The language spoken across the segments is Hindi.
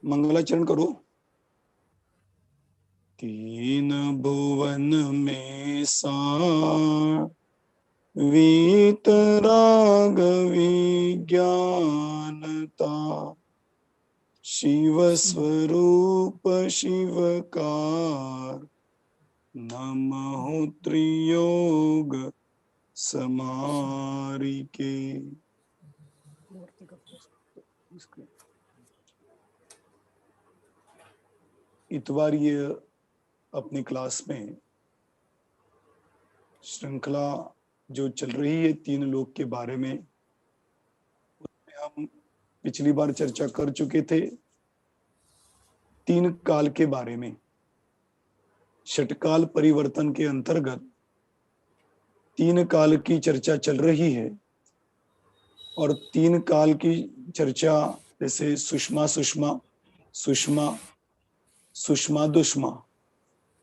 मंगलाचरण करो। तीन भुवन में वीतराग विज्ञानता, शिव स्वरूप शिवकार, नमः त्रियोग समारिके। इतवार ये अपनी क्लास में श्रृंखला जो चल रही है तीन लोक के बारे में, उसमें हम पिछली बार चर्चा कर चुके थे तीन काल के बारे में। षटकाल परिवर्तन के अंतर्गत तीन काल की चर्चा चल रही है और तीन काल की चर्चा जैसे सुषमा सुषमा, सुषमा सुषमा दुष्मा,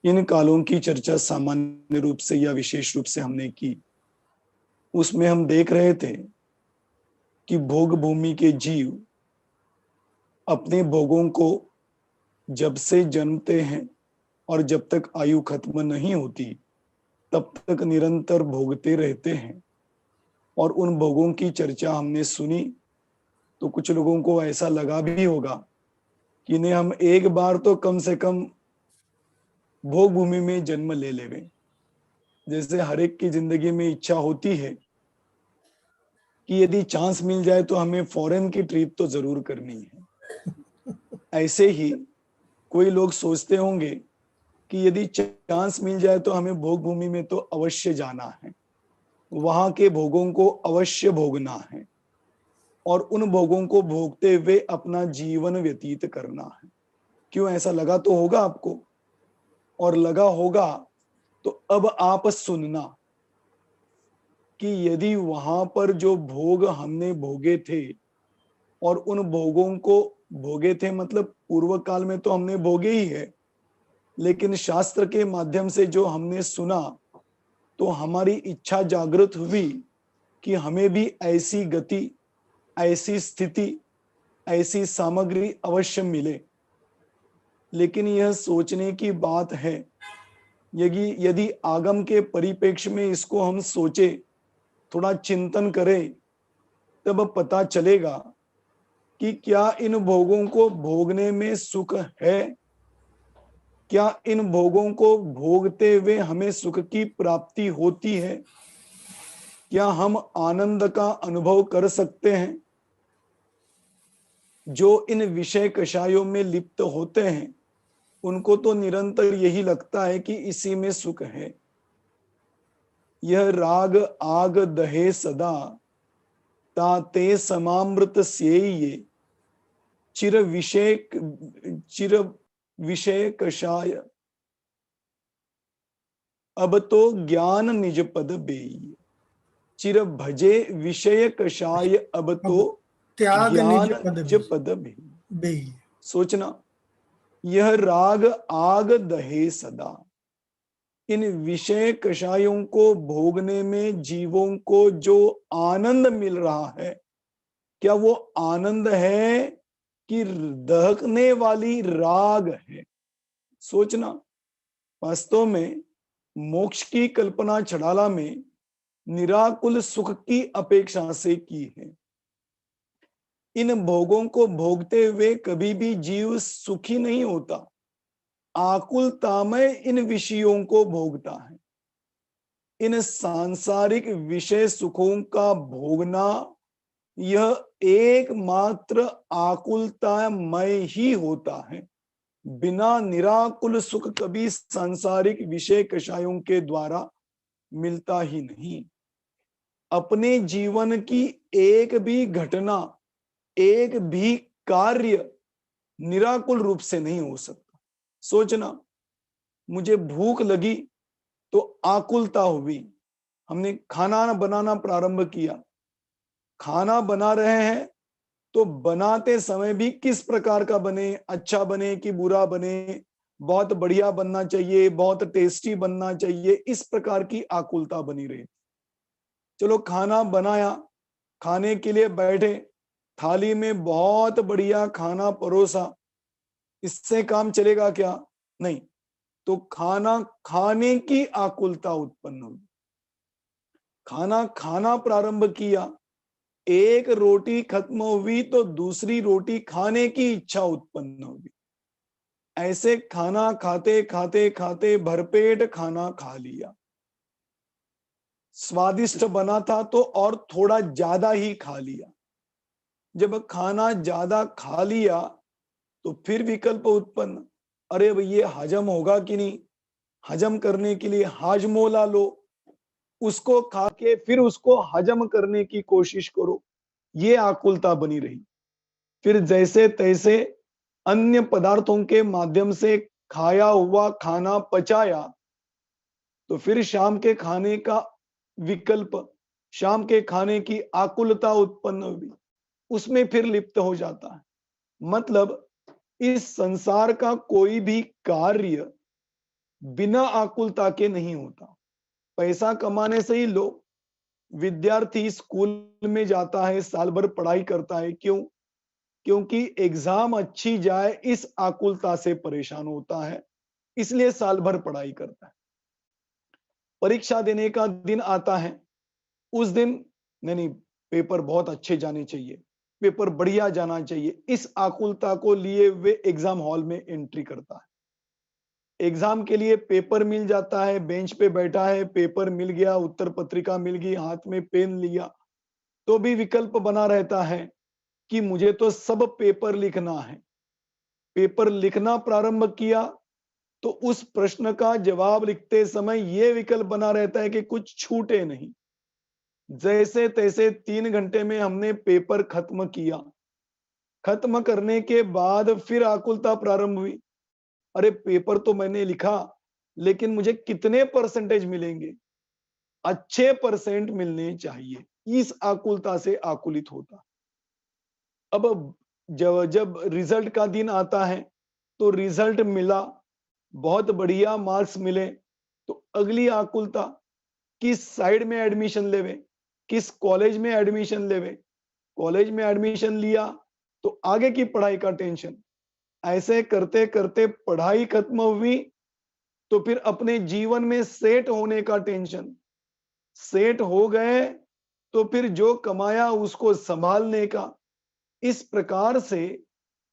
इन कालों की चर्चा सामान्य रूप से या विशेष रूप से हमने की। उसमें हम देख रहे थे कि भोग भूमि के जीव अपने भोगों को जब से जन्मते हैं और जब तक आयु खत्म नहीं होती तब तक निरंतर भोगते रहते हैं। और उन भोगों की चर्चा हमने सुनी तो कुछ लोगों को ऐसा लगा भी होगा कि इन्हें हम एक बार तो कम से कम भोग भूमि में जन्म ले लेवे। जैसे हर एक की जिंदगी में इच्छा होती है कि यदि चांस मिल जाए तो हमें फॉरेन की ट्रिप तो जरूर करनी है। ऐसे ही कोई लोग सोचते होंगे कि यदि चांस मिल जाए तो हमें भोग भूमि में तो अवश्य जाना है, वहां के भोगों को अवश्य भोगना है और उन भोगों को भोगते हुए अपना जीवन व्यतीत करना है। क्यों ऐसा लगा तो होगा आपको, और लगा होगा तो अब आप सुनना कि यदि वहां पर जो भोग हमने भोगे थे और उन भोगों को भोगे थे मतलब पूर्व काल में तो हमने भोगे ही है, लेकिन शास्त्र के माध्यम से जो हमने सुना तो हमारी इच्छा जागृत हुई कि हमें भी ऐसी गति, ऐसी स्थिति, ऐसी सामग्री अवश्य मिले। लेकिन यह सोचने की बात है, यदि आगम के परिप्रेक्ष्य में इसको हम सोचे, थोड़ा चिंतन करें, तब पता चलेगा कि क्या इन भोगों को भोगने में सुख है, क्या इन भोगों को भोगते हुए हमें सुख की प्राप्ति होती है, क्या हम आनंद का अनुभव कर सकते हैं। जो इन विषय कषायों में लिप्त होते हैं उनको तो निरंतर यही लगता है कि इसी में सुख है। यह राग आग दहे सदा, ताते समामृत सेये, चिर विषय कषाय, अब तो ज्ञान निज पद बेई। चिर भजे विषय कषाय, अब तो ज्ञान निज पद बेई। सोचना, यह राग आग दहे सदा, इन विषय कषायों को भोगने में जीवों को जो आनंद मिल रहा है, क्या वो आनंद है कि दहकने वाली राग है। सोचना, वास्तव में मोक्ष की कल्पना छड़ाला में निराकुल सुख की अपेक्षा से की है। इन भोगों को भोगते हुए कभी भी जीव सुखी नहीं होता, आकुलता में इन विषयों को भोगता है। इन सांसारिक विषय सुखों का भोगना यह एकमात्र आकुलतामय ही होता है। बिना निराकुल सुख कभी सांसारिक विषय कषायों के द्वारा मिलता ही नहीं। अपने जीवन की एक भी घटना, एक भी कार्य निराकुल रूप से नहीं हो सकता। सोचना, मुझे भूख लगी तो आकुलता हुई, हमने खाना बनाना प्रारंभ किया, खाना बना रहे हैं तो बनाते समय भी किस प्रकार का बने, अच्छा बने कि बुरा बने, बहुत बढ़िया बनना चाहिए, बहुत टेस्टी बनना चाहिए, इस प्रकार की आकुलता बनी रही। चलो खाना बनाया, खाने के लिए बैठे, थाली में बहुत बढ़िया खाना परोसा, इससे काम चलेगा क्या? नहीं। तो खाना खाने की आकुलता उत्पन्न हुई, खाना खाना प्रारंभ किया, एक रोटी खत्म हुई तो दूसरी रोटी खाने की इच्छा उत्पन्न हुई। ऐसे खाना खाते खाते खाते भरपेट खाना खा लिया, स्वादिष्ट बना था तो और थोड़ा ज्यादा ही खा लिया। जब खाना ज्यादा खा लिया तो फिर विकल्प उत्पन्न, अरे भाई ये हजम होगा कि नहीं, हजम करने के लिए हाजमोला लो, उसको खा के फिर उसको हजम करने की कोशिश करो। ये आकुलता बनी रही। फिर जैसे तैसे अन्य पदार्थों के माध्यम से खाया हुआ खाना पचाया तो फिर शाम के खाने का विकल्प, शाम के खाने की आकुलता उत्पन्न हुई, उसमें फिर लिप्त हो जाता है। मतलब इस संसार का कोई भी कार्य बिना आकुलता के नहीं होता। पैसा कमाने से ही लो, विद्यार्थी स्कूल में जाता है, साल भर पढ़ाई करता है, क्यों? क्योंकि एग्जाम अच्छी जाए इस आकुलता से परेशान होता है, इसलिए साल भर पढ़ाई करता है। परीक्षा देने का दिन आता है, उस दिन नहीं नहीं, पेपर बहुत अच्छे जाने चाहिए, पेपर बढ़िया जाना चाहिए, इस आकुलता को लिए वे एग्जाम हॉल में एंट्री करता है। एग्जाम के लिए पेपर मिल जाता है, बेंच पे बैठा है, पेपर मिल गया, उत्तर पत्रिका मिल गई, हाथ में पेन लिया, तो भी विकल्प बना रहता है कि मुझे तो सब पेपर लिखना है। पेपर लिखना प्रारंभ किया तो उस प्रश्न का जवाब लिखते समय यह विकल्प बना रहता है कि कुछ छूटे नहीं। जैसे तैसे 3 घंटे में हमने पेपर खत्म किया। खत्म करने के बाद फिर आकुलता प्रारंभ हुई, अरे पेपर तो मैंने लिखा, लेकिन मुझे कितने परसेंटेज मिलेंगे? अच्छे परसेंट मिलने चाहिए। इस आकुलता से आकुलित होता। अब जब जब रिजल्ट का दिन आता है तो रिजल्ट मिला, बहुत बढ़िया मार्क्स मिले, तो अगली आकुलता, किस साइड में एडमिशन लेवे, किस कॉलेज में एडमिशन लेवे। कॉलेज में एडमिशन लिया तो आगे की पढ़ाई का टेंशन। ऐसे करते करते पढ़ाई खत्म हुई तो फिर अपने जीवन में सेट होने का टेंशन। सेट हो गए तो फिर जो कमाया उसको संभालने का। इस प्रकार से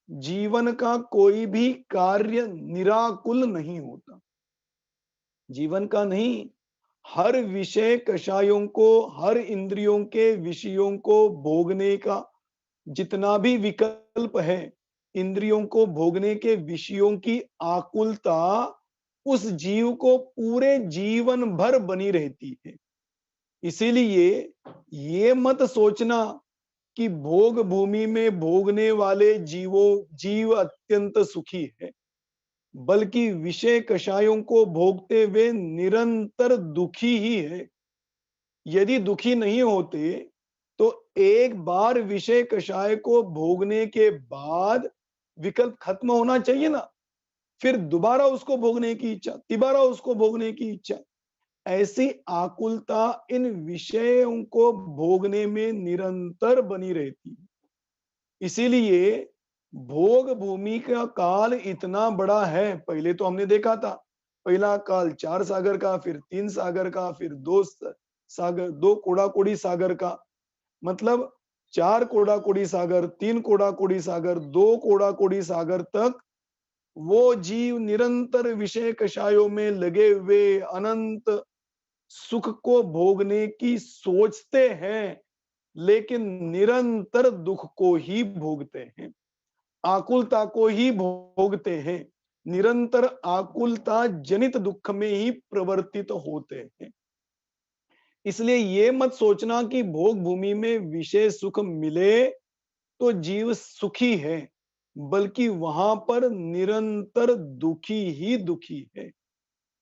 जीवन का कोई भी कार्य निराकुल नहीं होता। जीवन का नहीं, हर विषय कषायों को, हर इंद्रियों के विषयों को भोगने का जितना भी विकल्प है, इंद्रियों को भोगने के विषयों की आकुलता उस जीव को पूरे जीवन भर बनी रहती है। इसीलिए ये मत सोचना कि भोग भूमि में भोगने वाले जीव अत्यंत सुखी है, बल्कि विषय कषायों को भोगते हुए निरंतर दुखी ही है। यदि दुखी नहीं होते तो एक बार विषय कषाय को भोगने के बाद विकल्प खत्म होना चाहिए ना, फिर दोबारा उसको भोगने की इच्छा, तिबारा उसको भोगने की इच्छा। ऐसी आकुलता इन विषयों को भोगने में निरंतर बनी रहती है। इसीलिए भोग भूमि का काल इतना बड़ा है। पहले तो हमने देखा था, पहला काल 4 सागर का, फिर 3 सागर का, फिर 2 सागर, 2 कोड़ा सागर का। मतलब 4 कोड़ा सागर, 3 कोड़ा सागर, 2 कोड़ा सागर तक वो जीव निरंतर विषय कषायों में लगे हुए अनंत सुख को भोगने की सोचते हैं, लेकिन निरंतर दुख को ही भोगते हैं, आकुलता को ही भोगते हैं, निरंतर आकुलता जनित दुख में ही प्रवर्तित होते हैं। इसलिए ये मत सोचना कि भोग भूमि में विषय सुख मिले तो जीव सुखी है, बल्कि वहां पर निरंतर दुखी ही दुखी है।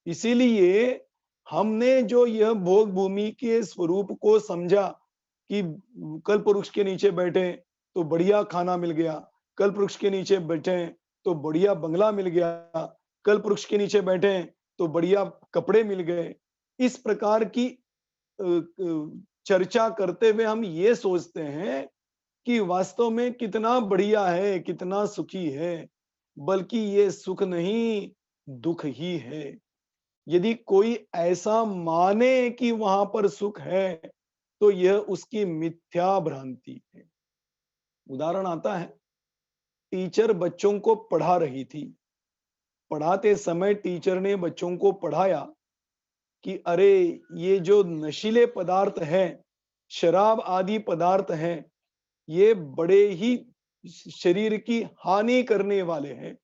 इसीलिए हमने जो यह भोग भूमि के स्वरूप को समझा कि कल्प वृक्ष के नीचे बैठे तो बढ़िया खाना मिल गया, कल्प वृक्ष के नीचे बैठे तो बढ़िया बंगला मिल गया, कल्प वृक्ष के नीचे बैठे तो बढ़िया कपड़े मिल गए। इस प्रकार की चर्चा करते हुए हम ये सोचते हैं कि वास्तव में कितना बढ़िया है, कितना सुखी है। बल्कि ये सुख नहीं, दुख ही है। यदि कोई ऐसा माने कि वहां पर सुख है, तो यह उसकी मिथ्या भ्रांति है। उदाहरण आता है, टीचर बच्चों को पढ़ा रही थी। पढ़ाते समय टीचर ने बच्चों को पढ़ाया कि अरे, ये जो नशीले पदार्थ हैं, शराब आदि पदार्थ हैं, ये बड़े ही शरीर की हानि करने वाले हैं,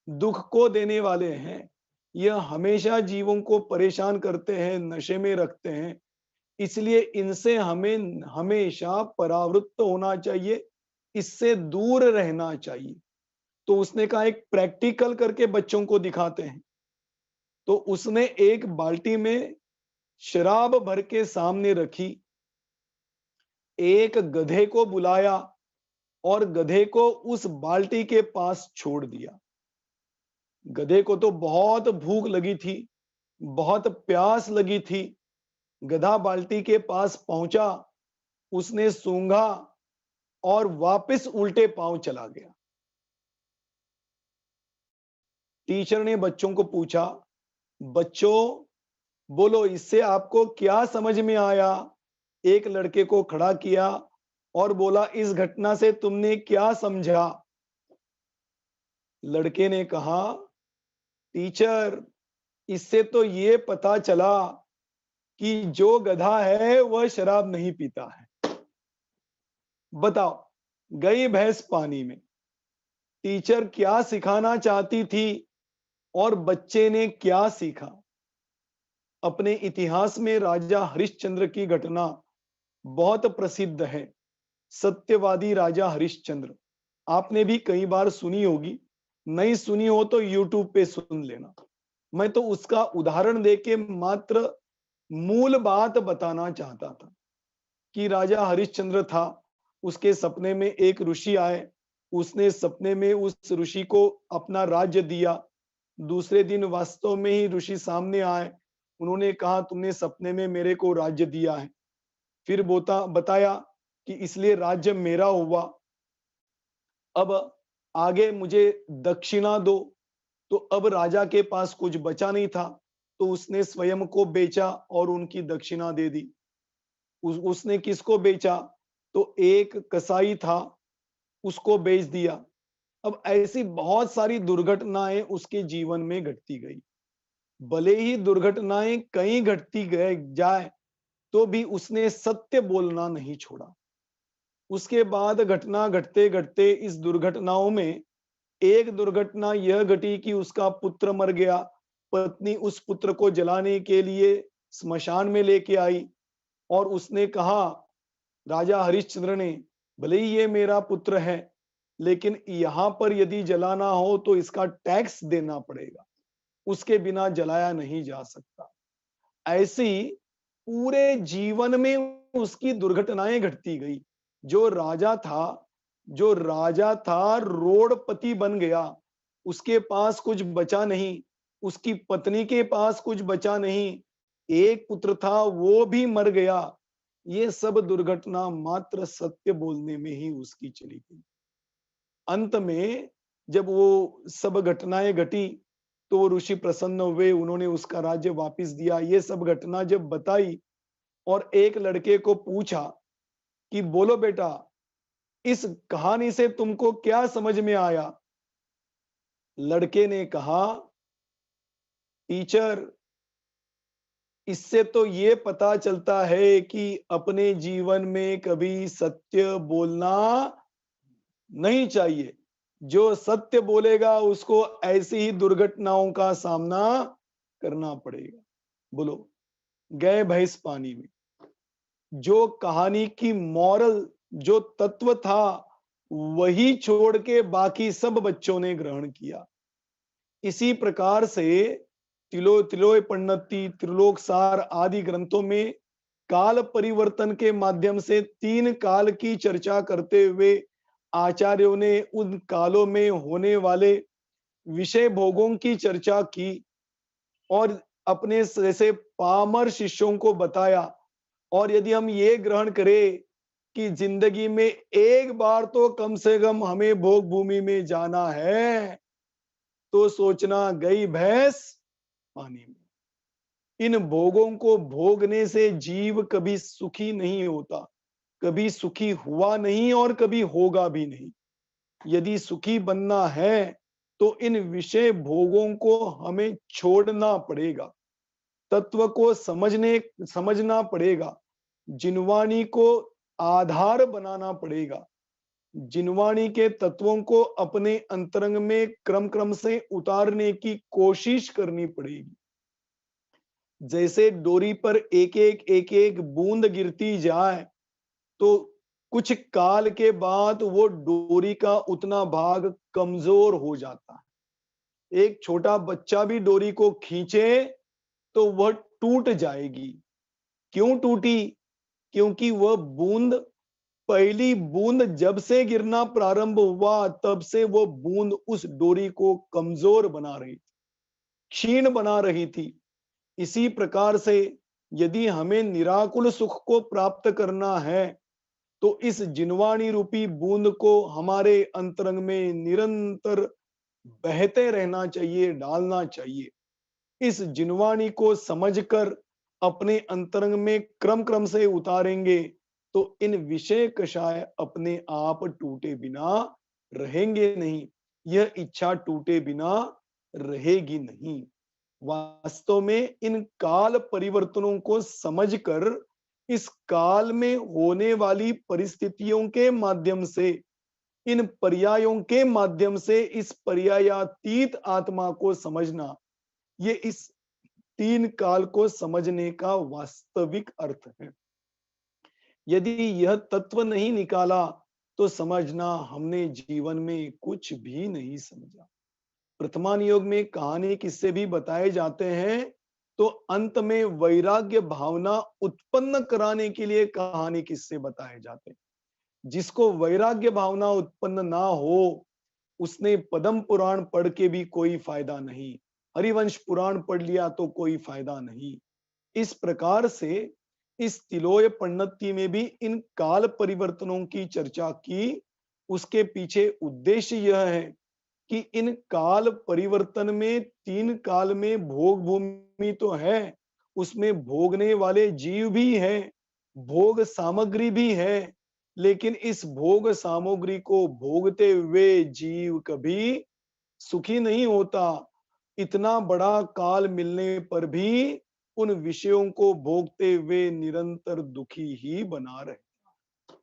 दुख को देने वाले हैं। यह हमेशा जीवों को परेशान करते हैं, नशे में रखते हैं। इसलिए इनसे हमें हमेशा परावृत्त होना चाहिए, इससे दूर रहना चाहिए। तो उसने कहा एक प्रैक्टिकल करके बच्चों को दिखाते हैं। तो उसने एक बाल्टी में शराब भर के सामने रखी, एक गधे को बुलाया और गधे को उस बाल्टी के पास छोड़ दिया। गधे को तो बहुत भूख लगी थी, बहुत प्यास लगी थी। गधा बाल्टी के पास पहुंचा, उसने सूंघा और वापस उल्टे पांव चला गया। टीचर ने बच्चों को पूछा, बच्चों बोलो इससे आपको क्या समझ में आया? एक लड़के को खड़ा किया और बोला, इस घटना से तुमने क्या समझा? लड़के ने कहा, टीचर इससे तो ये पता चला कि जो गधा है वह शराब नहीं पीता है। बताओ, गई भैंस पानी में। टीचर क्या सिखाना चाहती थी और बच्चे ने क्या सीखा? अपने इतिहास में राजा हरिश्चंद्र की घटना बहुत प्रसिद्ध है। सत्यवादी राजा हरिश्चंद्र, आपने भी कई बार सुनी होगी, नहीं सुनी हो तो यूट्यूब पे सुन लेना। मैं तो उसका उदाहरण देके मात्र मूल बात बताना चाहता था कि राजा हरिश्चंद्र था, उसके सपने में एक ऋषि आए, उसने सपने में उस ऋषि को अपना राज्य दिया। दूसरे दिन वास्तव में ही ऋषि सामने आए, उन्होंने कहा तुमने सपने में मेरे को राज्य दिया है। फिर बताया कि इसलिए राज्य मेरा हुआ, अब आगे मुझे दक्षिणा दो। तो अब राजा के पास कुछ बचा नहीं था, तो उसने स्वयं को बेचा और उनकी दक्षिणा दे दी। उसने किसको बेचा? तो एक कसाई था, उसको बेच दिया। अब ऐसी बहुत सारी दुर्घटनाएं उसके जीवन में घटती गई। भले ही दुर्घटनाएं कहीं घटती गए जाए, तो भी उसने सत्य बोलना नहीं छोड़ा। उसके बाद घटना घटते घटते इस दुर्घटनाओं में एक दुर्घटना यह घटी कि उसका पुत्र मर गया। पत्नी उस पुत्र को जलाने के लिए स्मशान में लेके आई और उसने कहा, राजा हरिश्चंद्र ने, भले ही ये मेरा पुत्र है, लेकिन यहां पर यदि जलाना हो तो इसका टैक्स देना पड़ेगा, उसके बिना जलाया नहीं जा सकता। ऐसी पूरे जीवन में उसकी दुर्घटनाएं घटती गई। जो राजा था जो राजा था रोडपति बन गया, उसके पास कुछ बचा नहीं, उसकी पत्नी के पास कुछ बचा नहीं, एक पुत्र था वो भी मर गया। ये सब दुर्घटना मात्र सत्य बोलने में ही उसकी चली गई। अंत में जब वो सब घटनाएं घटी, तो वो ऋषि प्रसन्न हुए, उन्होंने उसका राज्य वापस दिया। ये सब घटना जब बताई और एक लड़के को पूछा कि बोलो बेटा, इस कहानी से तुमको क्या समझ में आया? लड़के ने कहा, टीचर इससे तो ये पता चलता है कि अपने जीवन में कभी सत्य बोलना नहीं चाहिए। जो सत्य बोलेगा उसको ऐसी ही दुर्घटनाओं का सामना करना पड़ेगा। बोलो, गए भैंस पानी में। जो कहानी की मॉरल, जो तत्व था, वही छोड़ के बाकी सब बच्चों ने ग्रहण किया। इसी प्रकार से तिलोय पन्नति, त्रिलोक सार आदि ग्रंथों में काल परिवर्तन के माध्यम से 3 काल की चर्चा करते हुए आचार्यों ने उन कालों में होने वाले विषय भोगों की चर्चा की और अपने जैसे पामर शिष्यों को बताया। और यदि हम ये ग्रहण करें कि जिंदगी में एक बार तो कम से कम हमें भोग भूमि में जाना है, तो सोचना गई भैंस पानी में। इन भोगों को भोगने से जीव कभी सुखी नहीं होता, कभी सुखी हुआ नहीं और कभी होगा भी नहीं। यदि सुखी बनना है तो इन विषय भोगों को हमें छोड़ना पड़ेगा, तत्व को समझना पड़ेगा, जिनवाणी को आधार बनाना पड़ेगा, जिनवाणी के तत्वों को अपने अंतरंग में क्रम क्रम से उतारने की कोशिश करनी पड़ेगी। जैसे डोरी पर एक एक बूंद गिरती जाए तो कुछ काल के बाद वो डोरी का उतना भाग कमजोर हो जाता है। एक छोटा बच्चा भी डोरी को खींचे तो वह टूट जाएगी। क्यों टूटी? क्योंकि वह बूंद, पहली बूंद जब से गिरना प्रारंभ हुआ तब से वो बूंद उस डोरी को कमजोर बना रही थी, क्षीण बना रही थी। इसी प्रकार से यदि हमें निराकुल सुख को प्राप्त करना है तो इस जिनवाणी रूपी बूंद को हमारे अंतरंग में निरंतर बहते रहना चाहिए, डालना चाहिए। इस जिनवाणी को समझकर अपने अंतरंग में क्रम क्रम से उतारेंगे तो इन विषय कषाय अपने आप टूटे बिना रहेंगे नहीं, यह इच्छा टूटे बिना रहेगी नहीं। वास्तव में इन काल परिवर्तनों को समझकर इस काल में होने वाली परिस्थितियों के माध्यम से, इन पर्यायों के माध्यम से इस पर्यायातीत आत्मा को समझना, ये इस तीन काल को समझने का वास्तविक अर्थ है। यदि यह तत्व नहीं निकाला तो समझना हमने जीवन में कुछ भी नहीं समझा। वर्तमान योग में कहानी किस्से भी बताए जाते हैं तो अंत में वैराग्य भावना उत्पन्न कराने के लिए कहानी किस्से बताए जाते हैं। जिसको वैराग्य भावना उत्पन्न ना हो उसने पद्म पुराण पढ़ के भी कोई फायदा नहीं, हरिवंश पुराण पढ़ लिया तो कोई फायदा नहीं। इस प्रकार से इस तिलोय पन्नति में भी इन काल परिवर्तनों की चर्चा की। उसके पीछे उद्देश्य यह है कि इन काल परिवर्तन में तीन काल में भोग भूमि तो है, उसमें भोगने वाले जीव भी है, भोग सामग्री भी है, लेकिन इस भोग सामग्री को भोगते हुए जीव कभी सुखी नहीं होता। इतना बड़ा काल मिलने पर भी उन विषयों को भोगते हुए निरंतर दुखी ही बना रहे।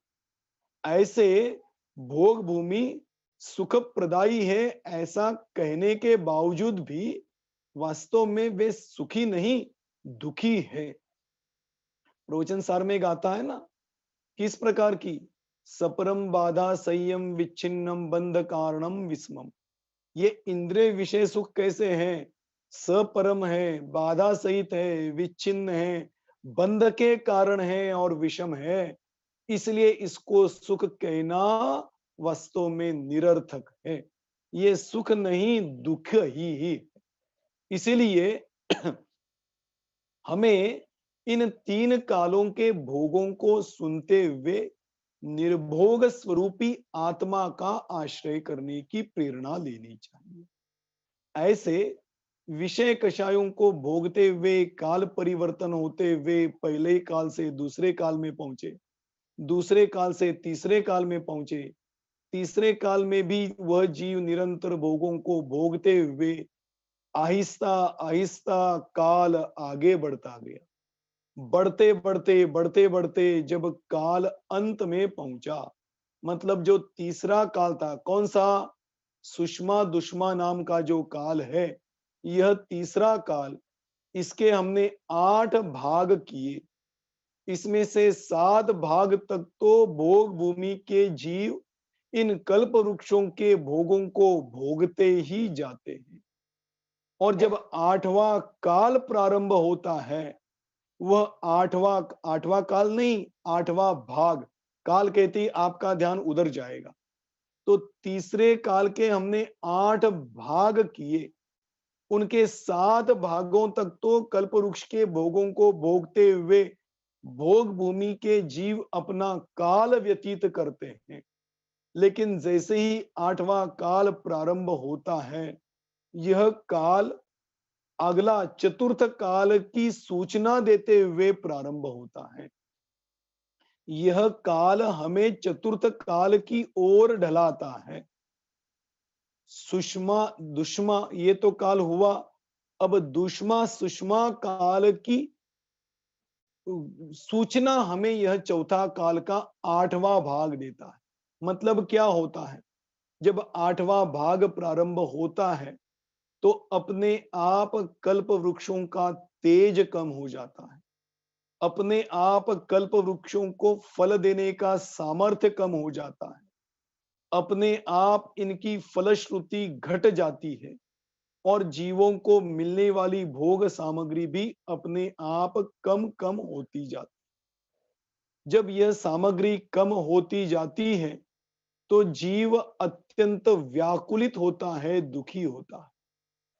ऐसे भोग भूमि सुख प्रदायी है ऐसा कहने के बावजूद भी वास्तव में वे सुखी नहीं, दुखी है। प्रवचन सार में गाता है ना, किस प्रकार की? सपरम बाधा संयम विच्छिन्नम बंध कारणम विस्मम। ये इंद्रिय विषय सुख कैसे हैं? सपरम है, बाधा सहित है, विच्छिन्न है, बंध के कारण है और विषम है। इसलिए इसको सुख कहना वास्तव में निरर्थक है। ये सुख नहीं, दुख ही। इसीलिए हमें इन तीन कालों के भोगों को सुनते हुए निर्भोग स्वरूपी आत्मा का आश्रय करने की प्रेरणा लेनी चाहिए। ऐसे विषय कषायों को भोगते हुए काल परिवर्तन होते हुए पहले काल से दूसरे काल में पहुंचे, दूसरे काल से तीसरे काल में पहुंचे, तीसरे काल में भी वह जीव निरंतर भोगों को भोगते हुए आहिस्ता आहिस्ता काल आगे बढ़ता गया। बढ़ते बढ़ते जब काल अंत में पहुंचा, मतलब जो तीसरा काल था, कौन सा? सुषमा दुष्मा नाम का जो काल है, यह तीसरा काल, इसके हमने 8 भाग किए। इसमें से 7 भाग तक तो भोग भूमि के जीव इन कल्प वृक्षों के भोगों को भोगते ही जाते हैं। और जब 8वां काल प्रारंभ होता है, वह आठवां काल नहीं, 8वां भाग, काल कहती आपका ध्यान उधर जाएगा। तो तीसरे काल के हमने 8 भाग किए। उनके 7 भागों तक तो कल्प वृक्ष के भोगों को भोगते हुए भोग भूमि के जीव अपना काल व्यतीत करते हैं। लेकिन जैसे ही 8वां काल प्रारंभ होता है यह काल अगला चतुर्थ काल की सूचना देते हुए प्रारंभ होता है। यह काल हमें चतुर्थ काल की ओर ढलाता है। सुषमा दुष्मा ये तो काल हुआ, अब दुष्मा सुषमा काल की सूचना हमें यह चौथा काल का 8वां भाग देता है। मतलब क्या होता है, जब 8वां भाग प्रारंभ होता है तो अपने आप कल्प वृक्षों का तेज कम हो जाता है। अपने आप कल्प वृक्षों को फल देने का सामर्थ्य कम हो जाता है। अपने आप इनकी फलश्रुति घट जाती है और जीवों को मिलने वाली भोग सामग्री भी अपने आप कम कम होती जाती। जब यह सामग्री कम होती जाती है तो जीव अत्यंत व्याकुलित होता है, दुखी होता है।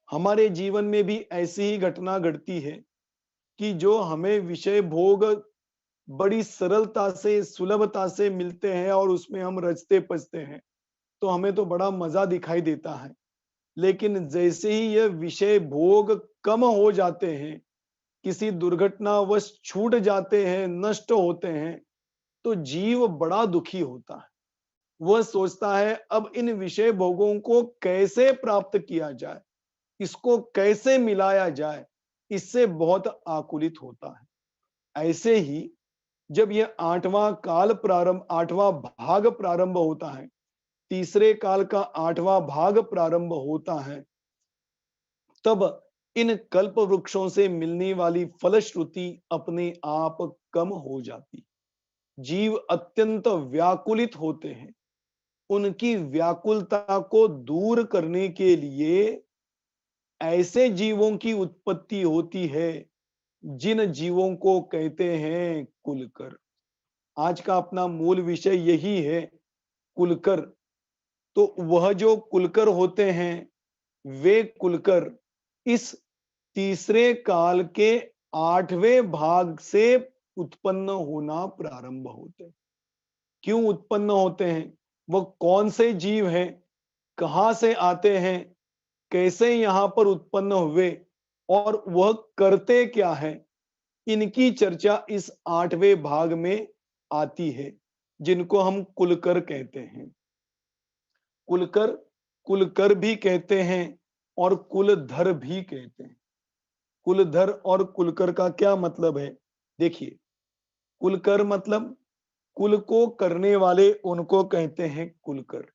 हमारे जीवन में भी ऐसी ही घटना घटती है कि जो हमें विषय भोग बड़ी सरलता से सुलभता से मिलते हैं और उसमें हम रचते पचते हैं तो हमें तो बड़ा मजा दिखाई देता है। लेकिन जैसे ही यह विषय भोग कम हो जाते हैं, किसी दुर्घटनावश छूट जाते हैं, नष्ट होते हैं, तो जीव बड़ा दुखी होता है। वह सोचता है अब इन विषय भोगों को कैसे प्राप्त किया जाए, इसको कैसे मिलाया जाए, इससे बहुत आकुलित होता है। ऐसे ही जब यह 8वां भाग प्रारंभ होता है, तीसरे काल का 8वां भाग प्रारंभ होता है, तब इन कल्प वृक्षों से मिलने वाली फलश्रुति अपने आप कम हो जाती। जीव अत्यंत व्याकुलित होते हैं। उनकी व्याकुलता को दूर करने के लिए ऐसे जीवों की उत्पत्ति होती है जिन जीवों को कहते हैं कुलकर। आज का अपना मूल विषय यही है, कुलकर। तो वह जो कुलकर होते हैं, वे कुलकर इस तीसरे काल के 8वें भाग से उत्पन्न होना प्रारंभ होते हैं। क्यों उत्पन्न होते हैं, वह कौन से जीव हैं, कहां से आते हैं, कैसे यहां पर उत्पन्न हुए और वह करते क्या है, इनकी चर्चा इस 8वें भाग में आती है, जिनको हम कुलकर कहते हैं। कुलकर कुलकर भी कहते हैं और कुलधर भी कहते हैं। कुलधर और कुलकर का क्या मतलब है, देखिए। कुलकर मतलब कुल को करने वाले, उनको कहते हैं कुलकर।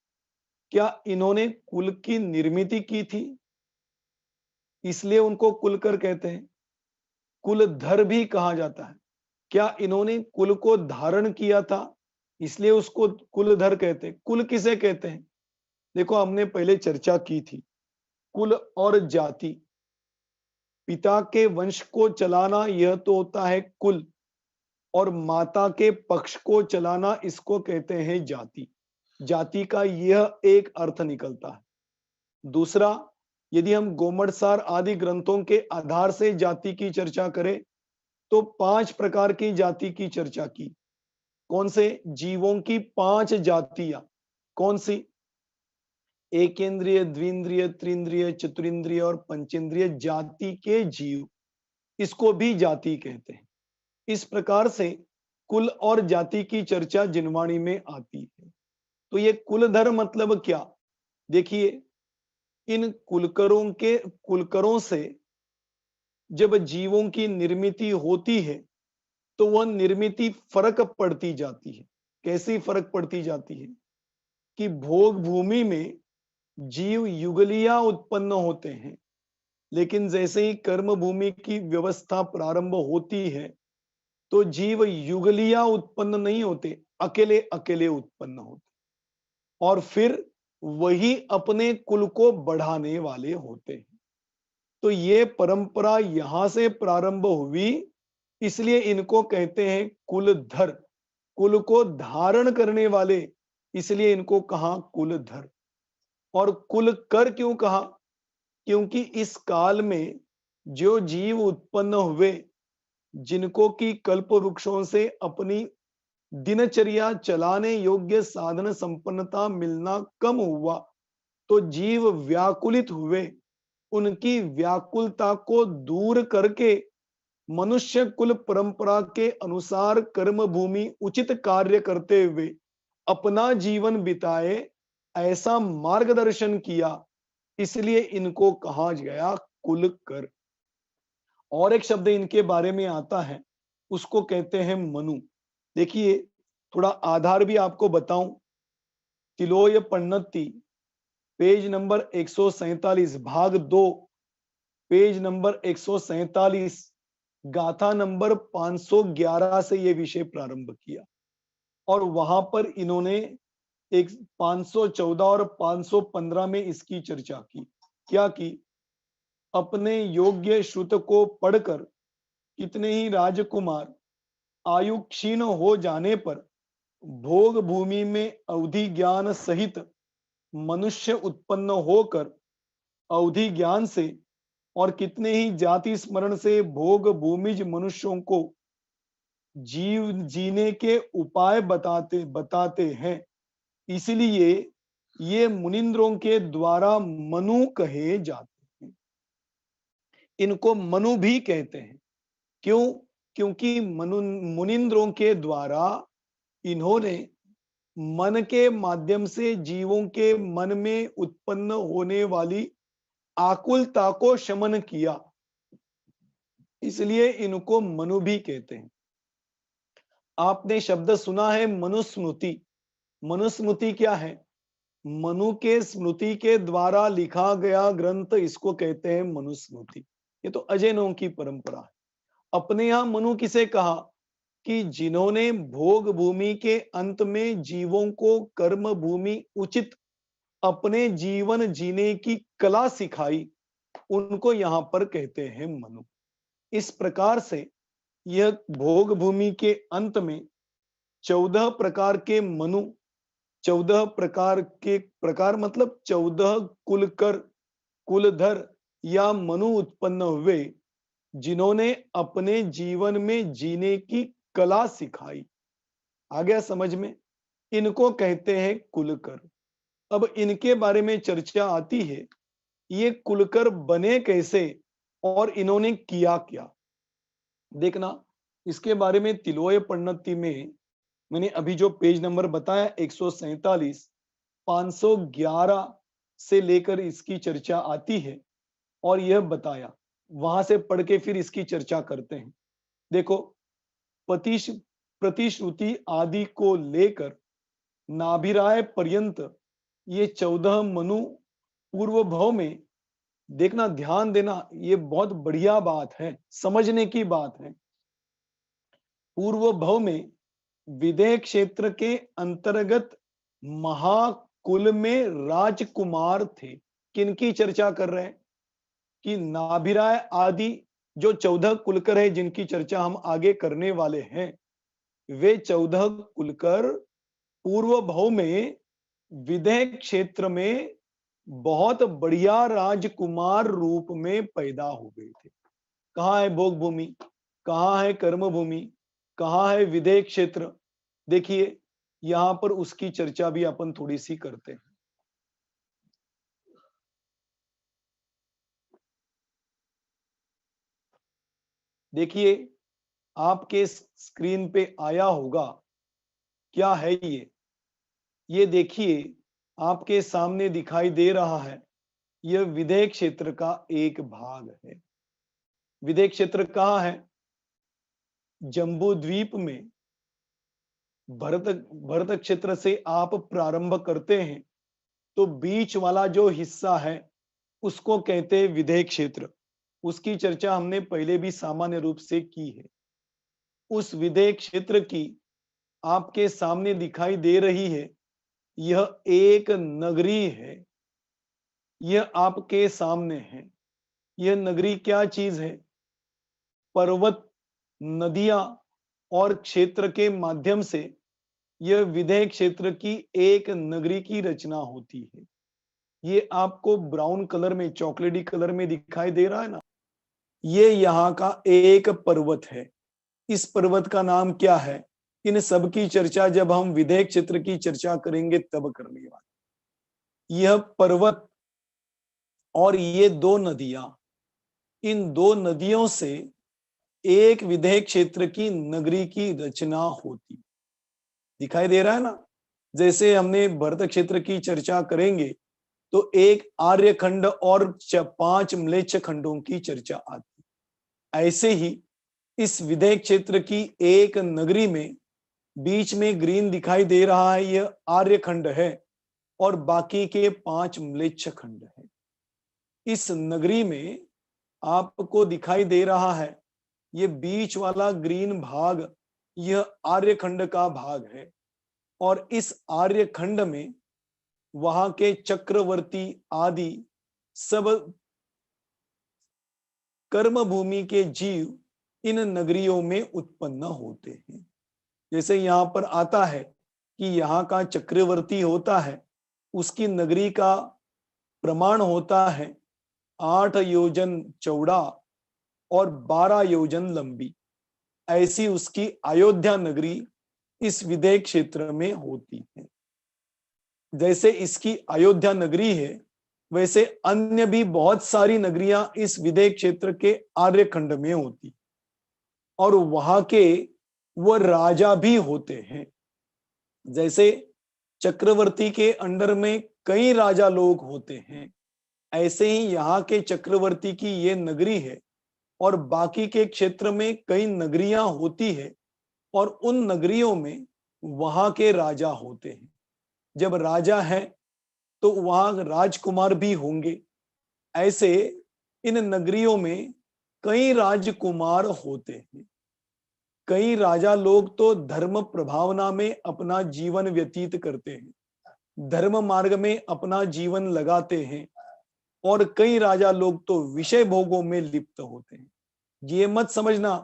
क्या इन्होंने कुल की निर्मिति की थी, इसलिए उनको कुलकर कहते हैं। कुलधर भी कहा जाता है। क्या इन्होंने कुल को धारण किया था, इसलिए उसको कुलधर कहते हैं। कुल किसे कहते हैं, देखो हमने पहले चर्चा की थी। कुल और जाति, पिता के वंश को चलाना यह तो होता है कुल, और माता के पक्ष को चलाना इसको कहते हैं जाति। जाति का यह एक अर्थ निकलता है। दूसरा, यदि हम गोमटसार आदि ग्रंथों के आधार से जाति की चर्चा करें तो 5 प्रकार की जाति की चर्चा की। कौन से, जीवों की 5 जातियां। कौन सी, एकेंद्रिय, द्विंद्रिय, त्रिंद्रिय, चतुरिंद्रिय और पंचेंद्रिय जाति के जीव, इसको भी जाति कहते हैं। इस प्रकार से कुल और जाति की चर्चा जिनवाणी में आती है। तो ये कुलधर मतलब क्या, देखिए। इन कुलकरों से जब जीवों की निर्मिति होती है तो वह निर्मिति फर्क पड़ती जाती है। कैसी फर्क पड़ती जाती है कि भोग भूमि में जीव युगलिया उत्पन्न होते हैं, लेकिन जैसे ही कर्म भूमि की व्यवस्था प्रारंभ होती है तो जीव युगलिया उत्पन्न नहीं होते, अकेले अकेले उत्पन्न होते, और फिर वही अपने कुल को बढ़ाने वाले होते हैं। तो ये परंपरा यहां से प्रारंभ हुई, इसलिए इनको कहते हैं कुलधर। कुल को धारण करने वाले, इसलिए इनको कहा कुलधर। और कुल कर क्यों कहा, क्योंकि इस काल में जो जीव उत्पन्न हुए, जिनको की कल्प वृक्षों से अपनी दिनचर्या चलाने योग्य साधन संपन्नता मिलना कम हुआ, तो जीव व्याकुलित हुए उनकी व्याकुलता को दूर करके मनुष्य कुल परंपरा के अनुसार कर्म भूमि उचित कार्य करते हुए अपना जीवन बिताए, ऐसा मार्गदर्शन किया। इसलिए इनको कहा गया कुलकर। और एक शब्द इनके बारे में आता है, उसको कहते हैं मनु। देखिए, थोड़ा आधार भी आपको बताऊं। तिलोय पन्नति, पेज नंबर 147, भाग 2, पेज नंबर 147, गाथा नंबर 511 से ये विषय प्रारंभ किया। और वहां पर इन्होंने एक 514 और 515 में इसकी चर्चा की। क्या की? अपने योग्य श्रुत को पढ़कर कितने ही राजकुमार आयु क्षीण हो जाने पर भोग भूमि में अवधि ज्ञान सहित मनुष्य उत्पन्न होकर अवधि ज्ञान से और कितने ही जाति स्मरण से भोग भूमिज मनुष्यों को जीव जीने के उपाय बताते बताते हैं। इसलिए ये मुनिंद्रों के द्वारा मनु कहे जाते हैं। इनको मनु भी कहते हैं। क्यों? क्योंकि मुनिंद्रों के द्वारा इन्होंने मन के माध्यम से जीवों के मन में उत्पन्न होने वाली आकुलता को शमन किया, इसलिए इनको मनु भी कहते हैं। आपने शब्द सुना है मनुस्मृति। मनुस्मृति क्या है? मनु के स्मृति के द्वारा लिखा गया ग्रंथ, इसको कहते हैं मनुस्मृति। ये तो अजैनों की परंपरा है। अपने यहां मनु किसे कहा? कि जिन्होंने भोग भूमि के अंत में जीवों को कर्म भूमि उचित अपने जीवन जीने की कला सिखाई, उनको यहां पर कहते हैं मनु। इस प्रकार से यह भोग भूमि के अंत में 14 प्रकार के मनु, 14 प्रकार मतलब 14 कुलकर, कुलधर या मनु उत्पन्न हुए, जिन्होंने अपने जीवन में जीने की कला सिखाई। आ गया समझ में? इनको कहते हैं कुलकर। अब इनके बारे में चर्चा आती है, ये कुलकर बने कैसे और इन्होंने किया क्या। देखना, इसके बारे में तिलोय पन्नति में मैंने अभी जो पेज नंबर बताया 147, 511 से लेकर इसकी चर्चा आती है और यह बताया। वहां से पढ़ के फिर इसकी चर्चा करते हैं। देखो, प्रतिश्रुति आदि को लेकर नाभिराय पर्यंत ये 14 मनु पूर्व भव में, देखना ध्यान देना, ये बहुत बढ़िया बात है, समझने की बात है। पूर्व भव में विदेह क्षेत्र के अंतर्गत महाकुल में राजकुमार थे। किनकी चर्चा कर रहे हैं? कि नाभिराय आदि जो 14 कुलकर है, जिनकी चर्चा हम आगे करने वाले हैं, वे 14 कुलकर पूर्व भव में विदेह क्षेत्र में बहुत बढ़िया राजकुमार रूप में पैदा हो गए थे। कहाँ है भोग भूमि, कहाँ है कर्म भूमि, कहाँ है विदेह क्षेत्र? देखिए, यहां पर उसकी चर्चा भी अपन थोड़ी सी करते हैं। देखिए, आपके स्क्रीन पे आया होगा, क्या है ये देखिए, आपके सामने दिखाई दे रहा है। यह विदेह क्षेत्र का एक भाग है। विदेह क्षेत्र कहाँ है? जम्बू द्वीप में भरत क्षेत्र से आप प्रारंभ करते हैं तो बीच वाला जो हिस्सा है उसको कहते हैं विदेह क्षेत्र। उसकी चर्चा हमने पहले भी सामान्य रूप से की है। उस विदेह क्षेत्र की आपके सामने दिखाई दे रही है, यह एक नगरी है। यह आपके सामने है। यह नगरी क्या चीज है? पर्वत, नदियां और क्षेत्र के माध्यम से यह विदेह क्षेत्र की एक नगरी की रचना होती है। ये आपको ब्राउन कलर में, चॉकलेटी कलर में दिखाई दे रहा है ना, ये यहाँ का एक पर्वत है। इस पर्वत का नाम क्या है? इन सब की चर्चा जब हम विदेह क्षेत्र की चर्चा करेंगे तब करने वाले। यह पर्वत और ये दो नदियां, इन दो नदियों से एक विदेह क्षेत्र की नगरी की रचना होती। दिखाई दे रहा है ना? जैसे हमने भरत क्षेत्र की चर्चा करेंगे तो एक आर्य खंड और 5 म्लेच्छ खंडों की चर्चा आती। ऐसे ही इस विदेह क्षेत्र की एक नगरी में बीच में ग्रीन दिखाई दे रहा है, यह आर्य खंड है और बाकी के 5 म्लेच्छ खंड है। इस नगरी में आपको दिखाई दे रहा है ये बीच वाला ग्रीन भाग, यह आर्य खंड का भाग है और इस आर्य खंड में वहां के चक्रवर्ती आदि सब कर्म भूमि के जीव इन नगरियों में उत्पन्न होते हैं। जैसे यहाँ पर आता है कि यहाँ का चक्रवर्ती होता है, उसकी नगरी का प्रमाण होता है 8 योजन चौड़ा और 12 योजन लंबी। ऐसी उसकी अयोध्या नगरी इस विदेह क्षेत्र में होती है। जैसे इसकी अयोध्या नगरी है, वैसे अन्य भी बहुत सारी नगरियां इस विदेह क्षेत्र के आर्यखंड में होती और वहां के वो राजा भी होते हैं। जैसे चक्रवर्ती के अंडर में कई राजा लोग होते हैं, ऐसे ही यहाँ के चक्रवर्ती की ये नगरी है और बाकी के क्षेत्र में कई नगरियां होती है और उन नगरियों में वहां के राजा होते हैं। जब राजा है तो वहां राजकुमार भी होंगे। ऐसे इन नगरियों में कई राजकुमार होते हैं। कई राजा लोग तो धर्म प्रभावना में अपना जीवन व्यतीत करते हैं, धर्म मार्ग में अपना जीवन लगाते हैं और कई राजा लोग तो विषय भोगों में लिप्त होते हैं। ये मत समझना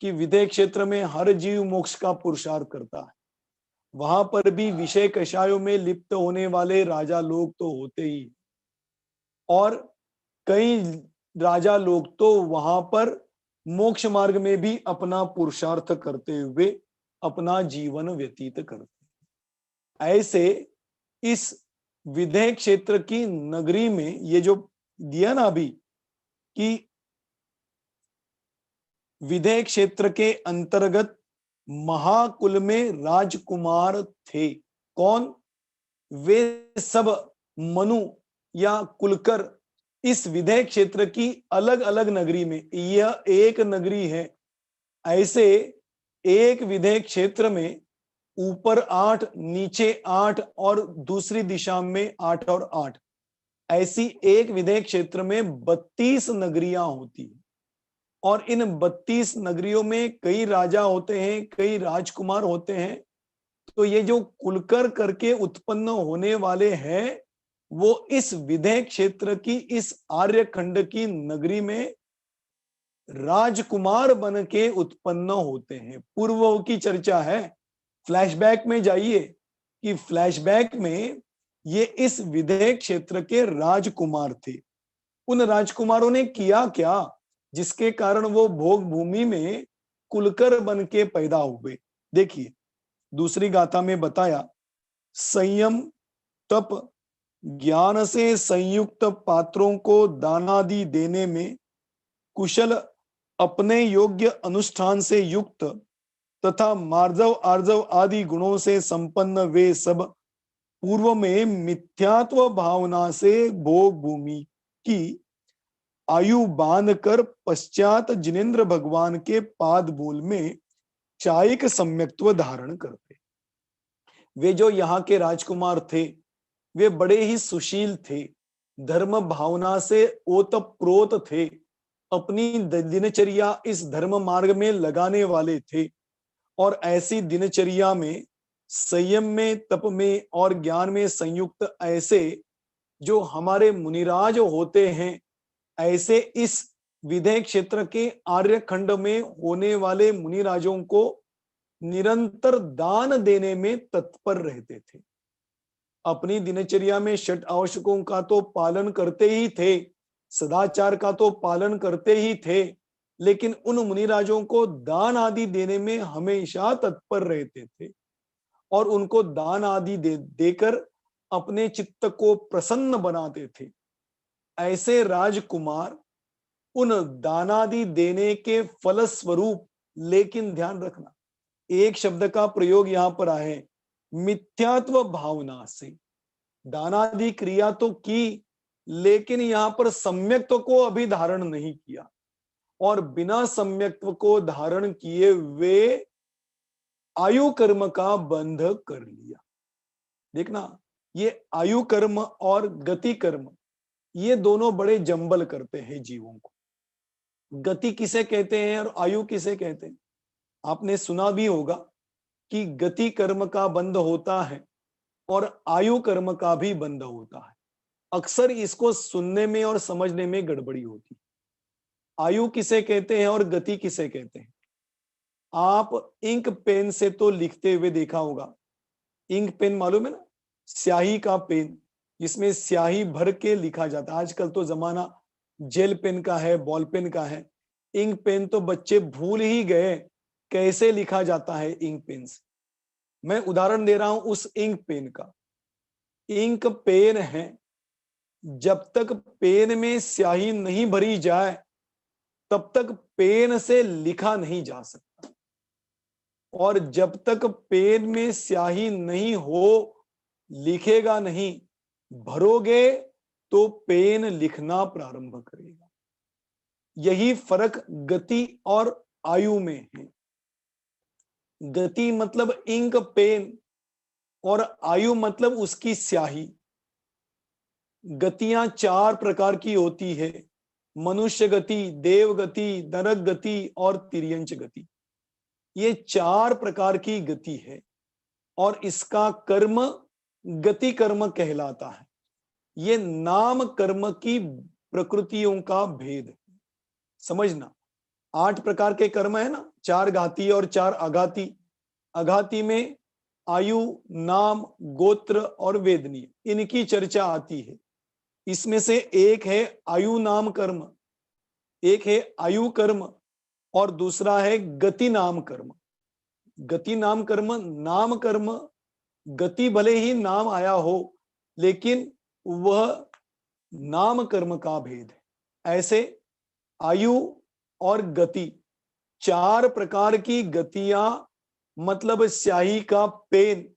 कि विदेह क्षेत्र में हर जीव मोक्ष का पुरुषार्थ करता है। वहां पर भी विषय कषायों में लिप्त होने वाले राजा लोग तो होते ही और कई राजा लोग तो वहां पर मोक्ष मार्ग में भी अपना पुरुषार्थ करते हुए अपना जीवन व्यतीत करते हैं। ऐसे इस विदेह क्षेत्र की नगरी में ये जो दिया ना अभी कि विदेह क्षेत्र के अंतर्गत महाकुल में राजकुमार थे। कौन? वे सब मनु या कुलकर इस विदेह क्षेत्र की अलग अलग नगरी में, यह एक नगरी है। ऐसे एक विदेह क्षेत्र में ऊपर 8, नीचे 8 और दूसरी दिशा में 8 और 8, ऐसी एक विदेह क्षेत्र में 32 नगरियां होती है और इन 32 नगरियों में कई राजा होते हैं, कई राजकुमार होते हैं। तो ये जो कुलकर करके उत्पन्न होने वाले हैं वो इस विदेह क्षेत्र की इस आर्यखंड की नगरी में राजकुमार बन के उत्पन्न होते हैं। पूर्व की चर्चा है, फ्लैशबैक में जाइए कि फ्लैशबैक में ये इस विदेह क्षेत्र के राजकुमार थे। उन राजकुमारों ने किया क्या जिसके कारण वो भोग भूमि में कुलकर बन के पैदा हुए? देखिए दूसरी गाथा में बताया, संयम, तप, ज्ञान से संयुक्त पात्रों को दानादि देने में कुशल, अपने योग्य अनुष्ठान से युक्त तथा मार्जव आर्जव आदि गुणों से संपन्न वे सब पूर्व में मिथ्यात्व भावना से भोग भूमि की आयु बांध कर पश्चात जिनेन्द्र भगवान के पाद मूल में चायिक सम्यक्त्व धारण करते। वे जो यहाँ के राजकुमार थे वे बड़े ही सुशील थे, धर्म भावना से ओतप्रोत थे, अपनी दिनचर्या इस धर्म मार्ग में लगाने वाले थे और ऐसी दिनचर्या में संयम में, तप में और ज्ञान में संयुक्त ऐसे जो हमारे मुनिराज होते हैं, ऐसे इस विदेह क्षेत्र के आर्यखंड में होने वाले मुनिराजों को निरंतर दान देने में तत्पर रहते थे। अपनी दिनचर्या में षट आवश्यकों का तो पालन करते ही थे, सदाचार का तो पालन करते ही थे, लेकिन उन मुनिराजों को दान आदि देने में हमेशा तत्पर रहते थे और उनको दान आदि देकर अपने चित्त को प्रसन्न बनाते थे। ऐसे राजकुमार उन दानादि देने के फलस्वरूप, लेकिन ध्यान रखना एक शब्द का प्रयोग यहां पर है, मिथ्यात्व भावना से। दानादि क्रिया तो की, लेकिन यहां पर सम्यक्त्व को अभी धारण नहीं किया, और बिना सम्यक्त्व को धारण किए वे आयु कर्म का बंध कर लिया। देखना, ये आयु कर्म और गति कर्म, ये दोनों बड़े जंबल करते हैं जीवों को। गति किसे कहते हैं और आयु किसे कहते हैं? आपने सुना भी होगा कि गति कर्म का बंध होता है और आयु कर्म का भी बंध होता है। अक्सर इसको सुनने में और समझने में गड़बड़ी होती है। आयु किसे कहते हैं और गति किसे कहते हैं? आप इंक पेन से तो लिखते हुए देखा होगा। इंक पेन मालूम है ना, स्याही का पेन, जिसमें स्याही भर के लिखा जाता है। आजकल तो जमाना जेल पेन का है, बॉल पेन का है। इंक पेन तो बच्चे भूल ही गए कैसे लिखा जाता है इंक पेन से। मैं उदाहरण दे रहा हूं उस इंक पेन का। इंक पेन है, जब तक पेन में स्याही नहीं भरी जाए तब तक पेन से लिखा नहीं जा सकता, और जब तक पेन में स्याही नहीं हो लिखेगा नहीं। भरोगे तो पेन लिखना प्रारंभ करेगा। यही फर्क गति और आयु में है। गति मतलब इंक पेन और आयु मतलब उसकी स्याही। गतियां चार प्रकार की होती है, मनुष्य गति, देव गति, नरक गति और तिर्यंच गति। ये चार प्रकार की गति है और इसका कर्म गति कर्म कहलाता है। ये नाम कर्म की प्रकृतियों का भेद है। समझना, 8 प्रकार के कर्म है ना, 4 घाती और 4 अघाती। अघाती में आयु, नाम, गोत्र और वेदनीय, इनकी चर्चा आती है। इसमें से एक है आयु नाम कर्म, एक है आयु कर्म और दूसरा है गति नाम कर्म। गति नाम कर्म, नाम कर्म, गति भले ही नाम आया हो लेकिन वह नाम कर्म का भेद है। ऐसे आयु और गति, 4 प्रकार की गतियां, मतलब स्याही का पेन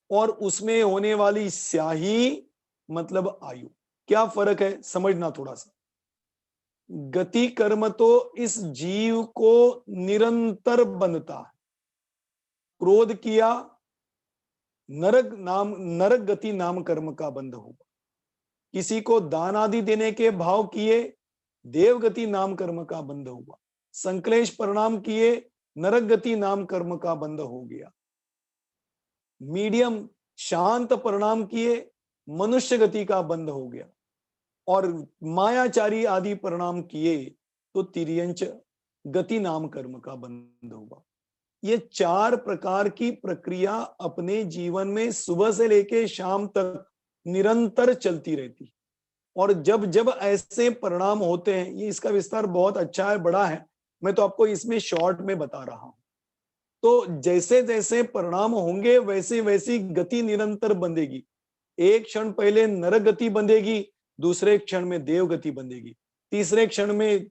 और उसमें होने वाली स्याही मतलब आयु। क्या फर्क है समझना थोड़ा सा। गति कर्म तो इस जीव को निरंतर बनता है। क्रोध किया, नरक गति नाम कर्म का बंध होगा। किसी को दान आदि देने के भाव किए, देवगति नाम कर्म का बंध हुआ। संक्लेश परिणाम किए, नरक गति नाम कर्म का बंध हो गया। मीडियम शांत परिणाम किए, मनुष्य गति का बंध हो गया। और मायाचारी आदि परिणाम किए तो तिर्यंच गति नाम कर्म का बंध होगा। ये 4 प्रकार की प्रक्रिया अपने जीवन में सुबह से लेके शाम तक निरंतर चलती रहती। और जब जब ऐसे परिणाम होते हैं, ये इसका विस्तार बहुत अच्छा है, बड़ा है, मैं तो आपको इसमें शॉर्ट में बता रहा हूं। तो जैसे जैसे परिणाम होंगे वैसे वैसी गति निरंतर बंधेगी। एक क्षण पहले नरक गति बंधेगी, दूसरे क्षण में देव गति बंधेगी, तीसरे क्षण में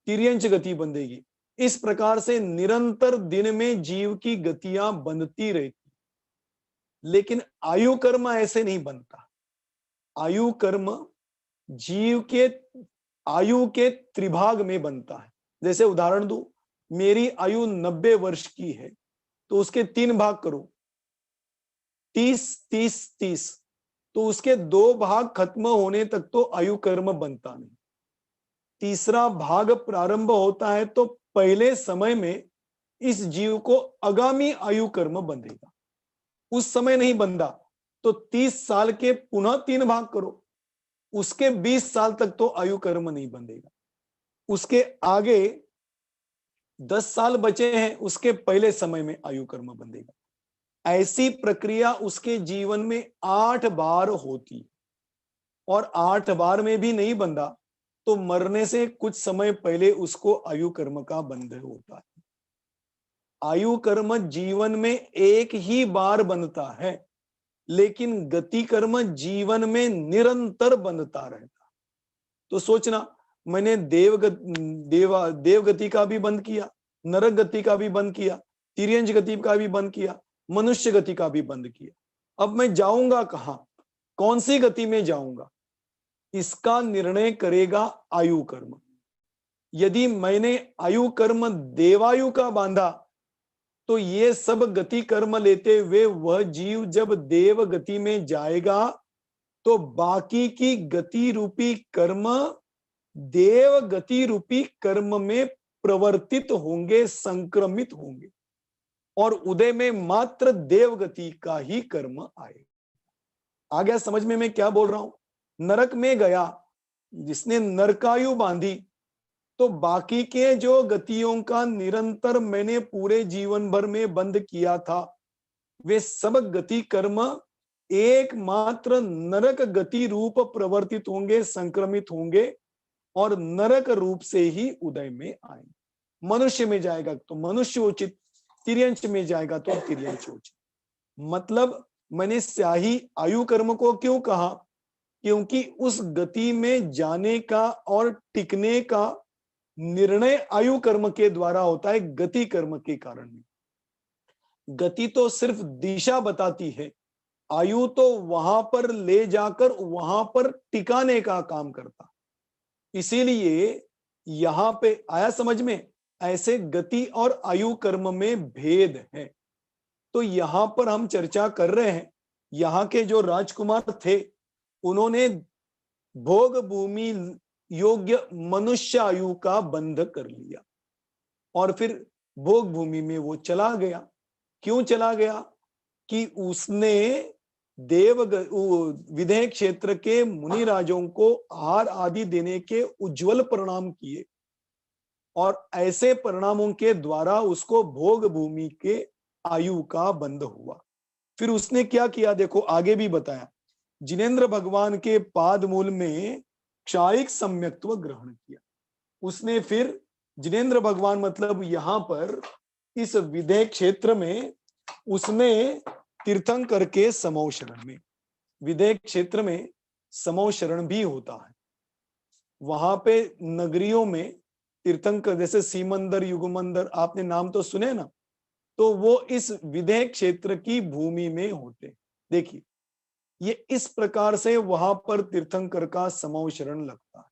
तिर्यंच गति बंधेगी। इस प्रकार से निरंतर दिन में जीव की गतियां बंधती रहती। लेकिन आयु कर्म ऐसे नहीं बनता। आयु कर्म जीव के आयु के त्रिभाग में बनता है। जैसे उदाहरण दूं, मेरी आयु 90 वर्ष की है तो उसके 3 भाग करो, 30 30 30, तो उसके 2 भाग खत्म होने तक तो आयु कर्म बनता नहीं। तीसरा भाग प्रारंभ होता है तो पहले समय में इस जीव को आगामी आयु कर्म बंधेगा। उस समय नहीं बंधा तो 30 साल के पुनः 3 भाग करो, उसके 20 साल तक तो आयु कर्म नहीं बंधेगा। उसके आगे 10 साल बचे हैं, उसके पहले समय में आयु कर्म बंधेगा। ऐसी प्रक्रिया उसके जीवन में 8 बार होती, और 8 बार में भी नहीं बंधा तो मरने से कुछ समय पहले उसको आयु कर्म का बंध होता है। आयु कर्म जीवन में एक ही बार बनता है, लेकिन गति कर्म जीवन में निरंतर बनता रहता। तो सोचना, मैंने देवगति का भी बंद किया, नरक गति का भी बंद किया, तिर्यंच गति का भी बंद किया, मनुष्य गति का भी बंद किया। अब मैं जाऊंगा कहां, कौन सी गति में जाऊंगा, इसका निर्णय करेगा आयु कर्म। यदि मैंने आयु कर्म देवायु का बांधा तो ये सब गति कर्म लेते हुए वह जीव जब देव गति में जाएगा तो बाकी की गति रूपी कर्म देव गति रूपी कर्म में प्रवर्तित होंगे, संक्रमित होंगे, और उदय में मात्र देव गति का ही कर्म आएगा। आ गया समझ में मैं क्या बोल रहा हूं? नरक में गया, जिसने नरकायु बांधी, तो बाकी के जो गतियों का निरंतर मैंने पूरे जीवन भर में बंद किया था, वे सब गति कर्म एकमात्र नरक गति रूप प्रवर्तित होंगे, संक्रमित होंगे, और नरक रूप से ही उदय में आएंगे। मनुष्य में जाएगा तो मनुष्य उचित, तिर्यंच में जाएगा तो तिर्यंच उचित। मतलब मैंने स्याही आयु कर्म को क्यों कहा? क्योंकि उस गति में जाने का और टिकने का निर्णय आयु कर्म के द्वारा होता है, गति कर्म के कारण नहीं। गति तो सिर्फ दिशा बताती है, आयु तो वहां पर ले जाकर वहां पर टिकाने का काम करता। इसीलिए यहां पे आया समझ में, ऐसे गति और आयु कर्म में भेद है। तो यहां पर हम चर्चा कर रहे हैं, यहां के जो राजकुमार थे उन्होंने भोग भूमि योग्य मनुष्य आयु का बंध कर लिया और फिर भोग भूमि में वो चला गया। क्यों चला गया? कि उसने विदेह क्षेत्र के मुनि राजों को आहार आदि देने के उज्जवल परिणाम किए, और ऐसे परिणामों के द्वारा उसको भोग भूमि के आयु का बंध हुआ। फिर उसने क्या किया, देखो आगे भी बताया, जिनेंद्र भगवान के पाद मूल में क्षायिक सम्यक्त्व ग्रहण किया। उसने फिर जिनेंद्र भगवान मतलब यहां पर इस विदेह क्षेत्र में उसने तीर्थंकर के समौ शरण में, विदेह क्षेत्र में समौ शरण भी होता है, वहां पे नगरियों में तीर्थंकर, जैसे सीमंदर, युगमंदर, आपने नाम तो सुने ना, तो वो इस विदेह क्षेत्र की भूमि में होते। देखिए ये इस प्रकार से वहां पर तीर्थंकर का समौ शरण लगता है,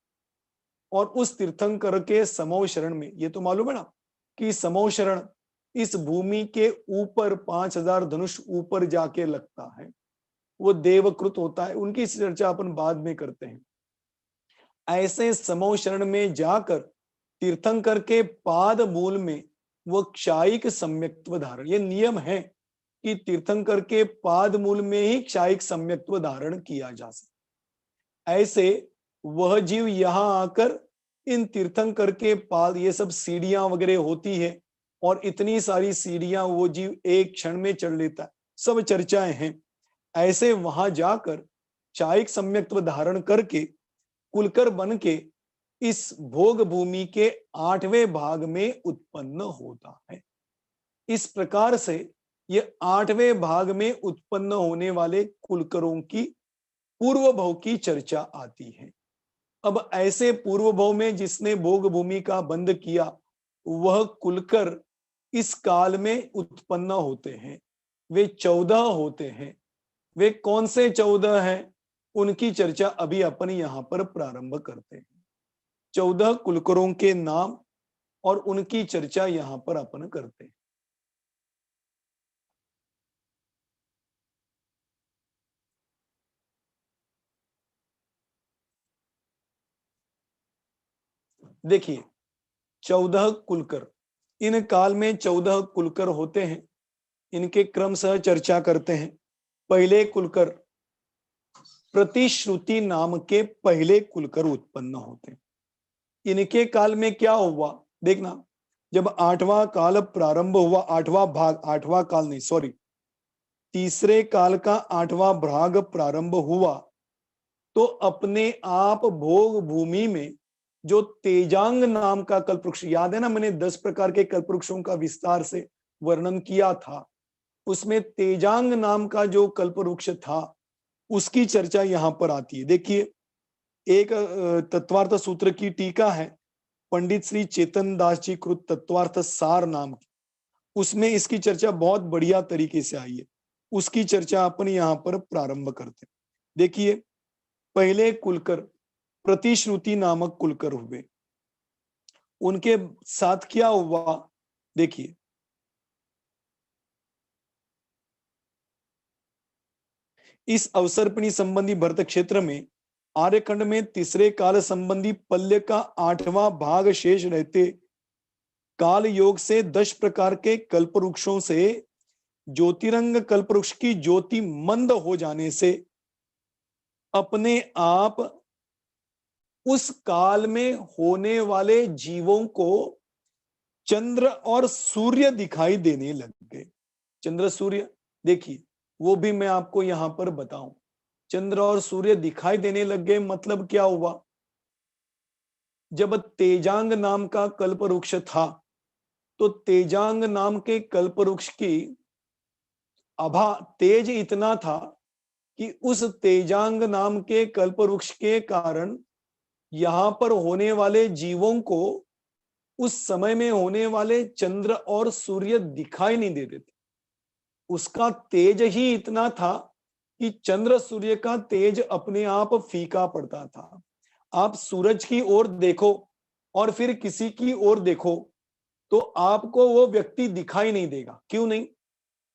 और उस तीर्थंकर के समौ शरण में ये तो मालूम है ना कि समौ शरण इस भूमि के ऊपर 5000 धनुष ऊपर जाके लगता है, वो देवकृत होता है। उनकी चर्चा अपन बाद में करते हैं। ऐसे समौ शरण में जाकर तीर्थंकर के पाद मूल में वो क्षायिक सम्यक्त्व धारण, ये नियम है कि तीर्थंकर के पाद मूल में ही क्षायिक सम्यक्त्व धारण किया जा सकता। ऐसे वह जीव यहां आकर इन तीर्थंकर के पाद, ये सब सीढ़ियां वगैरह होती है, और इतनी सारी सीढ़ियां वो जीव एक क्षण में चढ़ लेता है, सब चर्चाएं हैं। ऐसे वहां जाकर क्षायिक सम्यक्त्व धारण करके कुलकर बन के इस भोग भूमि के 8वें भाग में उत्पन्न होता है। इस प्रकार से ये 8वें भाग में उत्पन्न होने वाले कुलकरों की पूर्व भव की चर्चा आती है। अब ऐसे पूर्व भव में जिसने भोग भूमि का बंध किया, वह कुलकर इस काल में उत्पन्न होते हैं। वे 14 होते हैं। वे कौन से 14 हैं, उनकी चर्चा अभी अपन यहां पर प्रारंभ करते हैं। 14 कुलकरों के नाम और उनकी चर्चा यहां पर अपन करते हैं। देखिए 14 कुलकर, इन काल में 14 कुलकर होते हैं। इनके क्रमशः चर्चा करते हैं। पहले कुलकर प्रतिश्रुति नाम के पहले कुलकर उत्पन्न होते हैं। इनके काल में क्या हुआ देखना, जब 8वां काल प्रारंभ हुआ, 8वां भाग, 8वां काल नहीं सॉरी, तीसरे काल का 8वां भाग प्रारंभ हुआ, तो अपने आप भोग भूमि में जो तेजांग नाम का कल्पवृक्ष, याद है ना, मैंने 10 प्रकार के कल्पवृक्षों का विस्तार से वर्णन किया था। उसमें तेजांग नाम का जो कल्पवृक्ष था उसकी चर्चा यहां पर आती है। देखिए एक तत्वार्थ सूत्र की टीका है पंडित श्री चेतन दास जी कृत तत्वार्थ सार नाम की, उसमें इसकी चर्चा बहुत बढ़िया तरीके से आई है। उसकी चर्चा अपन यहाँ पर प्रारंभ करते हैं। देखिए, पहले कुलकर प्रतिश्रुति नामक कुलकर हुए, उनके साथ क्या हुआ देखिए। इस अवसर्पिणी संबंधी भरत क्षेत्र में आर्यखंड में तीसरे काल संबंधी पल्य का 8वां भाग शेष रहते काल योग से 10 प्रकार के कल्पवृक्षों से ज्योतिरंग कल्पवृक्ष की ज्योति मंद हो जाने से अपने आप उस काल में होने वाले जीवों को चंद्र और सूर्य दिखाई देने लग गए। चंद्र सूर्य, देखिए वो भी मैं आपको यहां पर बताऊं। चंद्र और सूर्य दिखाई देने लग गए मतलब क्या हुआ? जब तेजांग नाम का कल्पवृक्ष था तो तेजांग नाम के कल्पवृक्ष की आभा तेज इतना था कि उस तेजांग नाम के कल्पवृक्ष के कारण यहां पर होने वाले जीवों को उस समय में होने वाले चंद्र और सूर्य दिखाई नहीं देते थे। उसका तेज ही इतना था कि चंद्र सूर्य का तेज अपने आप फीका पड़ता था। आप सूरज की ओर देखो और फिर किसी की ओर देखो तो आपको वो व्यक्ति दिखाई नहीं देगा। क्यों नहीं?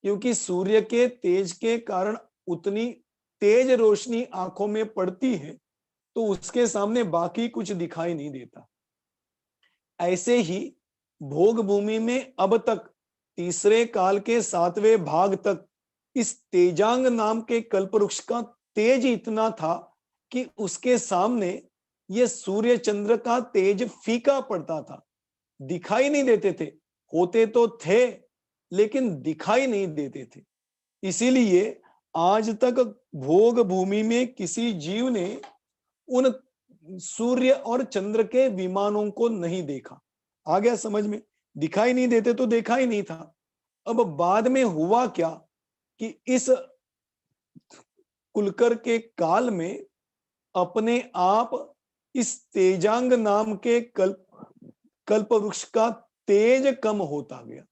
क्योंकि सूर्य के तेज के कारण उतनी तेज रोशनी आंखों में पड़ती है तो उसके सामने बाकी कुछ दिखाई नहीं देता। ऐसे ही भोग भूमि में अब तक तीसरे काल के 7वें भाग तक इस तेजांग नाम के कल्पवृक्ष का तेज इतना था कि उसके सामने ये सूर्य चंद्र का तेज फीका पड़ता था, दिखाई नहीं देते थे। होते तो थे लेकिन दिखाई नहीं देते थे। इसीलिए आज तक भोग भूमि में किसी जीव ने उन सूर्य और चंद्र के विमानों को नहीं देखा। आ गया समझ में? दिखाई नहीं देते तो देखा ही नहीं था। अब बाद में हुआ क्या कि इस कुलकर के काल में अपने आप इस तेजांग नाम के कल्प वृक्ष का तेज कम होता गया,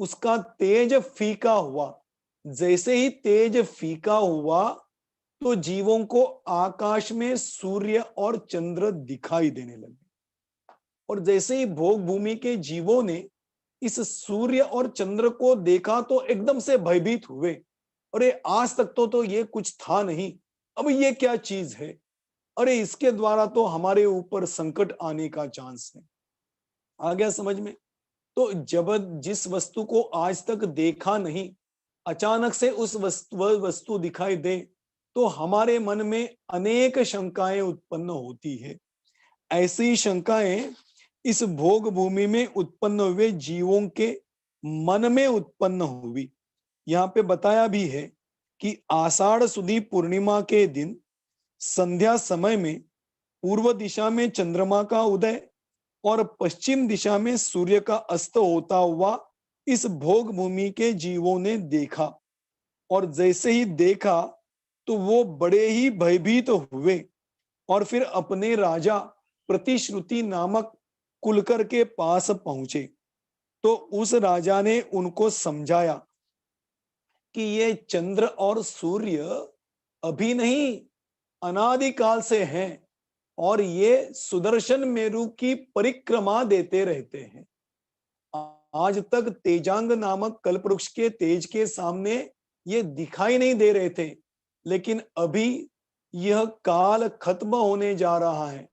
उसका तेज फीका हुआ। जैसे ही तेज फीका हुआ तो जीवों को आकाश में सूर्य और चंद्र दिखाई देने लगे। और जैसे ही भोग भूमि के जीवों ने इस सूर्य और चंद्र को देखा तो एकदम से भयभीत हुए। अरे आज तक तो ये कुछ था नहीं, अब ये क्या चीज है? अरे इसके द्वारा तो हमारे ऊपर संकट आने का चांस है। आ गया समझ में? तो जब जिस वस्तु को आज तक देखा नहीं, अचानक से उस वस्तु दिखाई दे तो हमारे मन में अनेक शंकाएं उत्पन्न होती है। ऐसी शंकाएं इस भोग भूमि में उत्पन्न हुए जीवों के मन में उत्पन्न हुई। यहाँ पे बताया भी है कि आषाढ़ सुदी पूर्णिमा के दिन संध्या समय में पूर्व दिशा में चंद्रमा का उदय और पश्चिम दिशा में सूर्य का अस्त होता हुआ इस भोग भूमि के जीवों ने देखा। और जैसे ही देखा तो वो बड़े ही भयभीत हुए और फिर अपने राजा प्रतिश्रुति नामक कुलकर के पास पहुंचे। तो उस राजा ने उनको समझाया कि ये चंद्र और सूर्य अभी नहीं, अनादिकाल से हैं और ये सुदर्शन मेरु की परिक्रमा देते रहते हैं। आज तक तेजांग नामक कल्पवृक्ष के तेज के सामने ये दिखाई नहीं दे रहे थे, लेकिन अभी यह काल खत्म होने जा रहा है,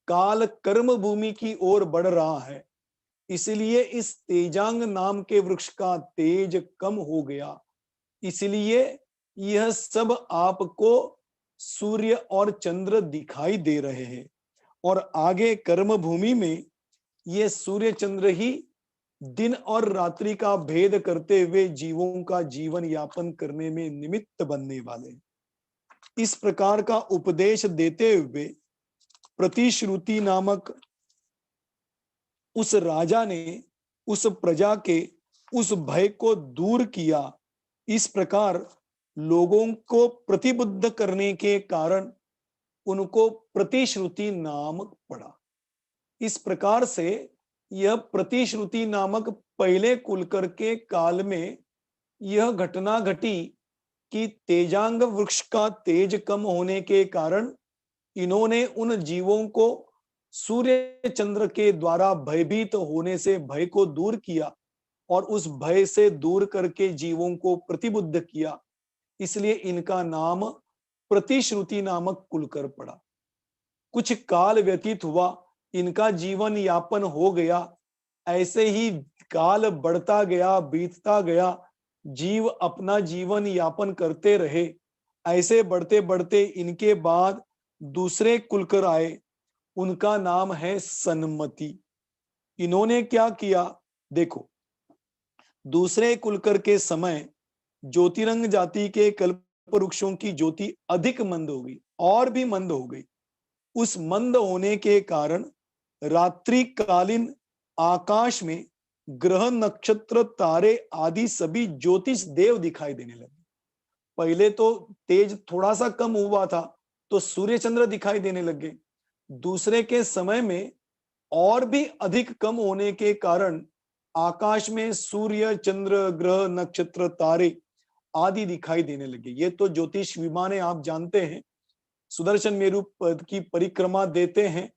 काल कर्म भूमि की ओर बढ़ रहा है। इसलिए इस तेजांग नाम के वृक्ष का तेज कम हो गया। इसलिए यह सब आपको सूर्य और चंद्र दिखाई दे रहे हैं और आगे कर्म भूमि में ये सूर्य चंद्र ही दिन और रात्रि का भेद करते हुए जीवों का जीवन यापन करने में निमित्त बनने वाले। इस प्रकार का उपदेश देते हुए प्रतिश्रुति नामक उस राजा ने उस प्रजा के उस भय को दूर किया। इस प्रकार लोगों को प्रतिबुद्ध करने के कारण उनको प्रतिश्रुति नाम पड़ा। इस प्रकार से यह प्रतिश्रुति नामक पहले कुलकर के काल में यह घटना घटी कि तेजांग वृक्ष का तेज कम होने के कारण इन्होंने उन जीवों को सूर्य चंद्र के द्वारा भयभीत होने से भय को दूर किया और उस भय से दूर करके जीवों को प्रतिबुद्ध किया। इसलिए इनका नाम प्रतिश्रुति नामक कुलकर पड़ा। कुछ काल व्यतीत हुआ, इनका जीवन यापन हो गया। ऐसे ही काल बढ़ता गया, बीतता गया, जीव अपना जीवन यापन करते रहे। ऐसे बढ़ते बढ़ते इनके बाद दूसरे कुलकर आए, उनका नाम है सनमति। इन्होंने क्या किया, देखो, दूसरे कुलकर के समय ज्योतिरंग जाति के कल्प वृक्षों की ज्योति अधिक मंद हो गई, और भी मंद हो गई। उस मंद होने के कारण रात्रिकालीन आकाश में ग्रह नक्षत्र तारे आदि सभी ज्योतिष देव दिखाई देने लगे। पहले तो तेज थोड़ा सा कम हुआ था तो सूर्य चंद्र दिखाई देने लगे। दूसरे के समय में और भी अधिक कम होने के कारण आकाश में सूर्य चंद्र ग्रह नक्षत्र तारे आदि दिखाई देने लगे। ये तो ज्योतिष विमान है, आप जानते हैं, सुदर्शन मेरु पद की परिक्रमा देते हैं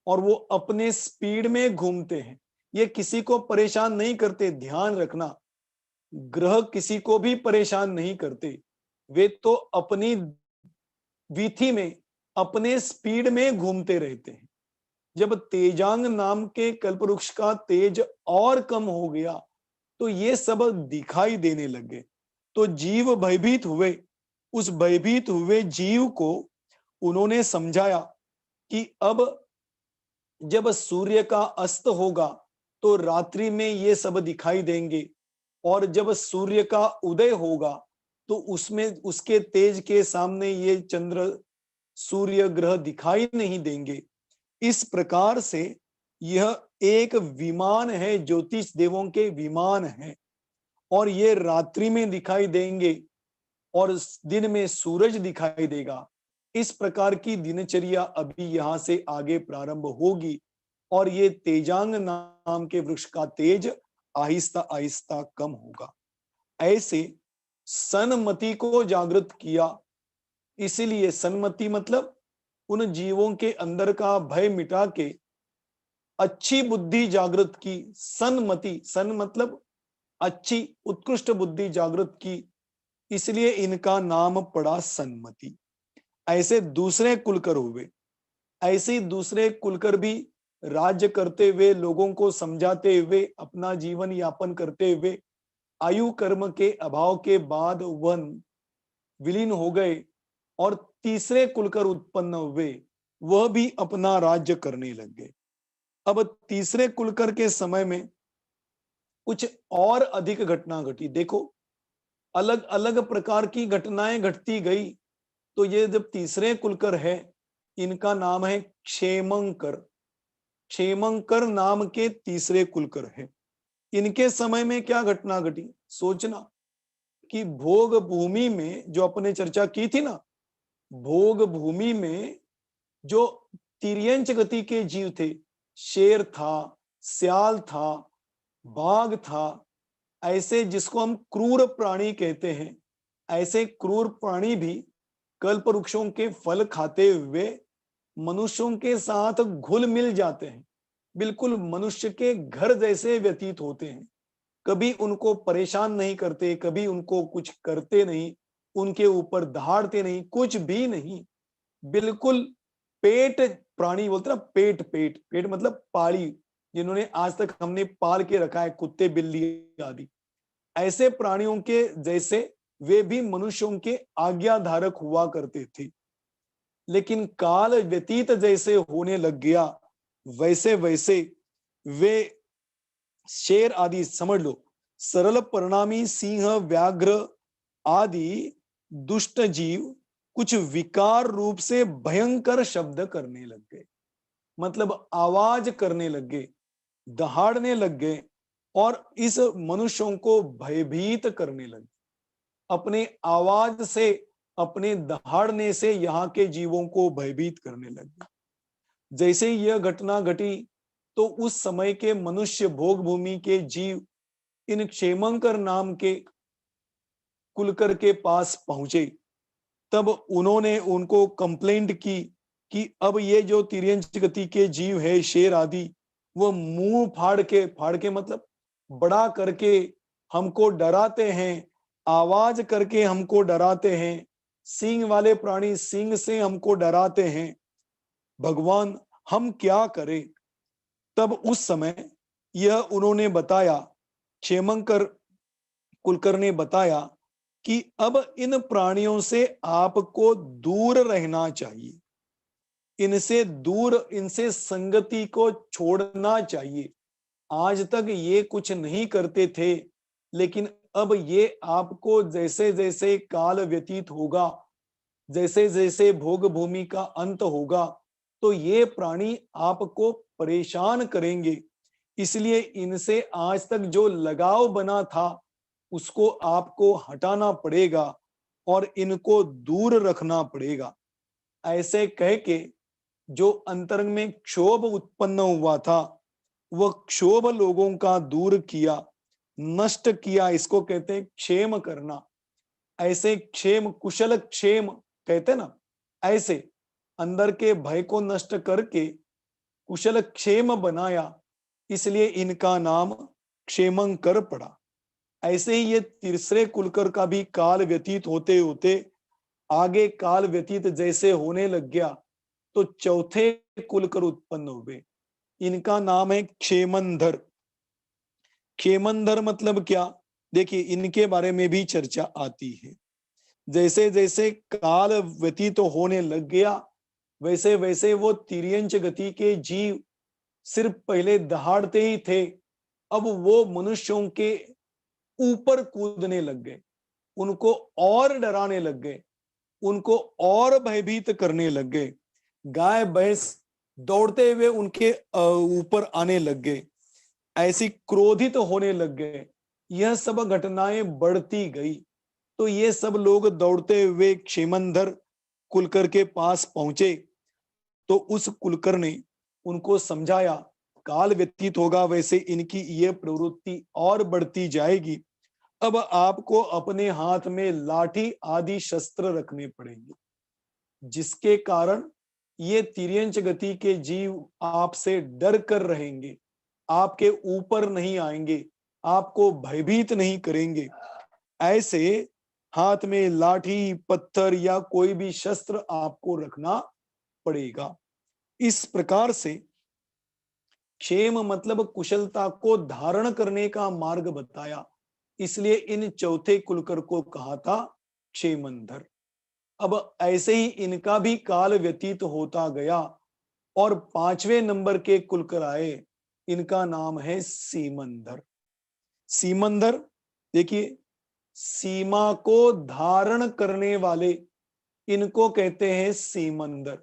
और वो अपने स्पीड में घूमते हैं। ये किसी को परेशान नहीं करते। ध्यान रखना, ग्रह किसी को भी परेशान नहीं करते। वे तो अपनी वीथी में अपने स्पीड में घूमते रहते हैं। जब तेजांग नाम के कल्पवृक्ष का तेज और कम हो गया तो ये सब दिखाई देने लगे। तो जीव भयभीत हुए। उस भयभीत हुए जीव को उन्होंने समझाया कि अब जब सूर्य का अस्त होगा तो रात्रि में ये सब दिखाई देंगे, और जब सूर्य का उदय होगा तो उसमें उसके तेज के सामने ये चंद्र सूर्य ग्रह दिखाई नहीं देंगे। इस प्रकार से यह एक विमान है, ज्योतिष देवों के विमान है, और ये रात्रि में दिखाई देंगे और दिन में सूरज दिखाई देगा। इस प्रकार की दिनचर्या अभी यहां से आगे प्रारंभ होगी और ये तेजांग नाम के वृक्ष का तेज आहिस्ता आहिस्ता कम होगा। ऐसे सनमति को जागृत किया। इसीलिए सनमति मतलब उन जीवों के अंदर का भय मिटा के अच्छी बुद्धि जागृत की। सनमति, सन मतलब अच्छी उत्कृष्ट बुद्धि जागृत की, इसलिए इनका नाम पड़ा सनमति। ऐसे दूसरे कुलकर हुए। ऐसे दूसरे कुलकर भी राज्य करते हुए, लोगों को समझाते हुए, अपना जीवन यापन करते हुए आयु कर्म के अभाव के बाद वन विलीन हो गए और तीसरे कुलकर उत्पन्न हुए। वह भी अपना राज्य करने लग गए। अब तीसरे कुलकर के समय में कुछ और अधिक घटना घटी। देखो, अलग अलग प्रकार की घटनाएं घटती गई। तो ये जब तीसरे कुलकर है, इनका नाम है क्षेमंकर। क्षेमंकर नाम के तीसरे कुलकर है। इनके समय में क्या घटना घटी, सोचना कि भोग भूमि में जो अपने चर्चा की थी ना, भोग भूमि में जो तिर्यंच गति के जीव थे, शेर था, सियाल था, बाघ था, ऐसे जिसको हम क्रूर प्राणी कहते हैं, ऐसे क्रूर प्राणी भी कल्प वृक्षों के फल खाते हुए मनुष्यों के साथ घुल मिल जाते हैं। बिल्कुल मनुष्य के घर जैसे व्यतीत होते हैं। कभी उनको परेशान नहीं करते, कभी उनको कुछ करते नहीं, उनके ऊपर दहाड़ते नहीं, कुछ भी नहीं। बिल्कुल पेट प्राणी बोलते ना, पेट पेट पेट मतलब पाली, जिन्होंने आज तक हमने पाल के रखा है, कुत्ते बिल्ली आदि, ऐसे प्राणियों के जैसे वे भी मनुष्यों के आज्ञाधारक हुआ करते थे। लेकिन काल व्यतीत जैसे होने लग गया, वैसे वैसे वे शेर आदि, समझ लो सरल परिणामी सिंह व्याघ्र आदि दुष्ट जीव कुछ विकार रूप से भयंकर शब्द करने लग गए। मतलब आवाज करने लग गए, दहाड़ने लग गए और इस मनुष्यों को भयभीत करने लगे। अपने आवाज से अपने दहाड़ने से यहाँ के जीवों को भयभीत करने लगे। जैसे ही यह घटना घटी तो उस समय के मनुष्य भोग भूमि के जीव इन क्षेमंकर नाम के कुलकर के पास पहुंचे। तब उन्होंने उनको कंप्लेंट की कि अब ये जो तिर्यंच गति के जीव है, शेर आदि, वो मुंह फाड़ के मतलब बड़ा करके हमको डराते हैं, आवाज करके हमको डराते हैं, सींग वाले प्राणी सींग से हमको डराते हैं। भगवान, हम क्या करें? तब उस समय यह उन्होंने बताया, क्षेमंकर कुलकर ने बताया कि अब इन प्राणियों से आपको दूर रहना चाहिए, इनसे दूर, इनसे संगति को छोड़ना चाहिए। आज तक ये कुछ नहीं करते थे, लेकिन अब ये आपको जैसे जैसे काल व्यतीत होगा, जैसे जैसे भोग भूमि का अंत होगा, तो ये प्राणी आपको परेशान करेंगे। इसलिए इनसे आज तक जो लगाव बना था उसको आपको हटाना पड़ेगा और इनको दूर रखना पड़ेगा। ऐसे कह के जो अंतरंग में क्षोभ उत्पन्न हुआ था, वह क्षोभ लोगों का दूर किया, नष्ट किया। इसको कहते हैं क्षेम करना। ऐसे क्षेम, कुशल क्षेम कहते ना, ऐसे अंदर के भय को नष्ट करके कुशल क्षेम बनाया, इसलिए इनका नाम क्षेमंकर पड़ा। ऐसे ही ये तीसरे कुलकर का भी काल व्यतीत होते होते आगे काल व्यतीत जैसे होने लग गया, तो चौथे कुलकर उत्पन्न हुए। इनका नाम है क्षेमंधर। क्षेमंधर मतलब क्या? देखिए, इनके बारे में भी चर्चा आती है। जैसे जैसे काल व्यतीत होने लग गया, वैसे वैसे वो तिर्यंच गति के जीव सिर्फ पहले दहाड़ते ही थे, अब वो मनुष्यों के ऊपर कूदने लग गए, उनको और डराने लग गए, उनको और भयभीत करने लग गए। गाय भैंस दौड़ते हुए उनके ऊपर आने लग गए, ऐसी क्रोधित होने लग गए। यह सब घटनाएं बढ़ती गई, तो ये सब लोग दौड़ते हुए क्षेमंधर कुलकर के पास पहुंचे। तो उस कुलकर ने उनको समझाया, काल व्यतीत होगा वैसे इनकी ये प्रवृत्ति और बढ़ती जाएगी। अब आपको अपने हाथ में लाठी आदि शस्त्र रखने पड़ेंगे, जिसके कारण ये तिर्यंच गति के जीव आपसे डर कर रहेंगे, आपके ऊपर नहीं आएंगे, आपको भयभीत नहीं करेंगे। ऐसे हाथ में लाठी, पत्थर या कोई भी शस्त्र आपको रखना पड़ेगा। इस प्रकार से क्षेम मतलब कुशलता को धारण करने का मार्ग बताया, इसलिए इन चौथे कुलकर को कहा था क्षेमंधर। अब ऐसे ही इनका भी काल व्यतीत होता गया और पांचवें नंबर के कुलकर आए, इनका नाम है सीमंधर। सीमंधर, देखिए, सीमा को धारण करने वाले, इनको कहते हैं सीमंदर।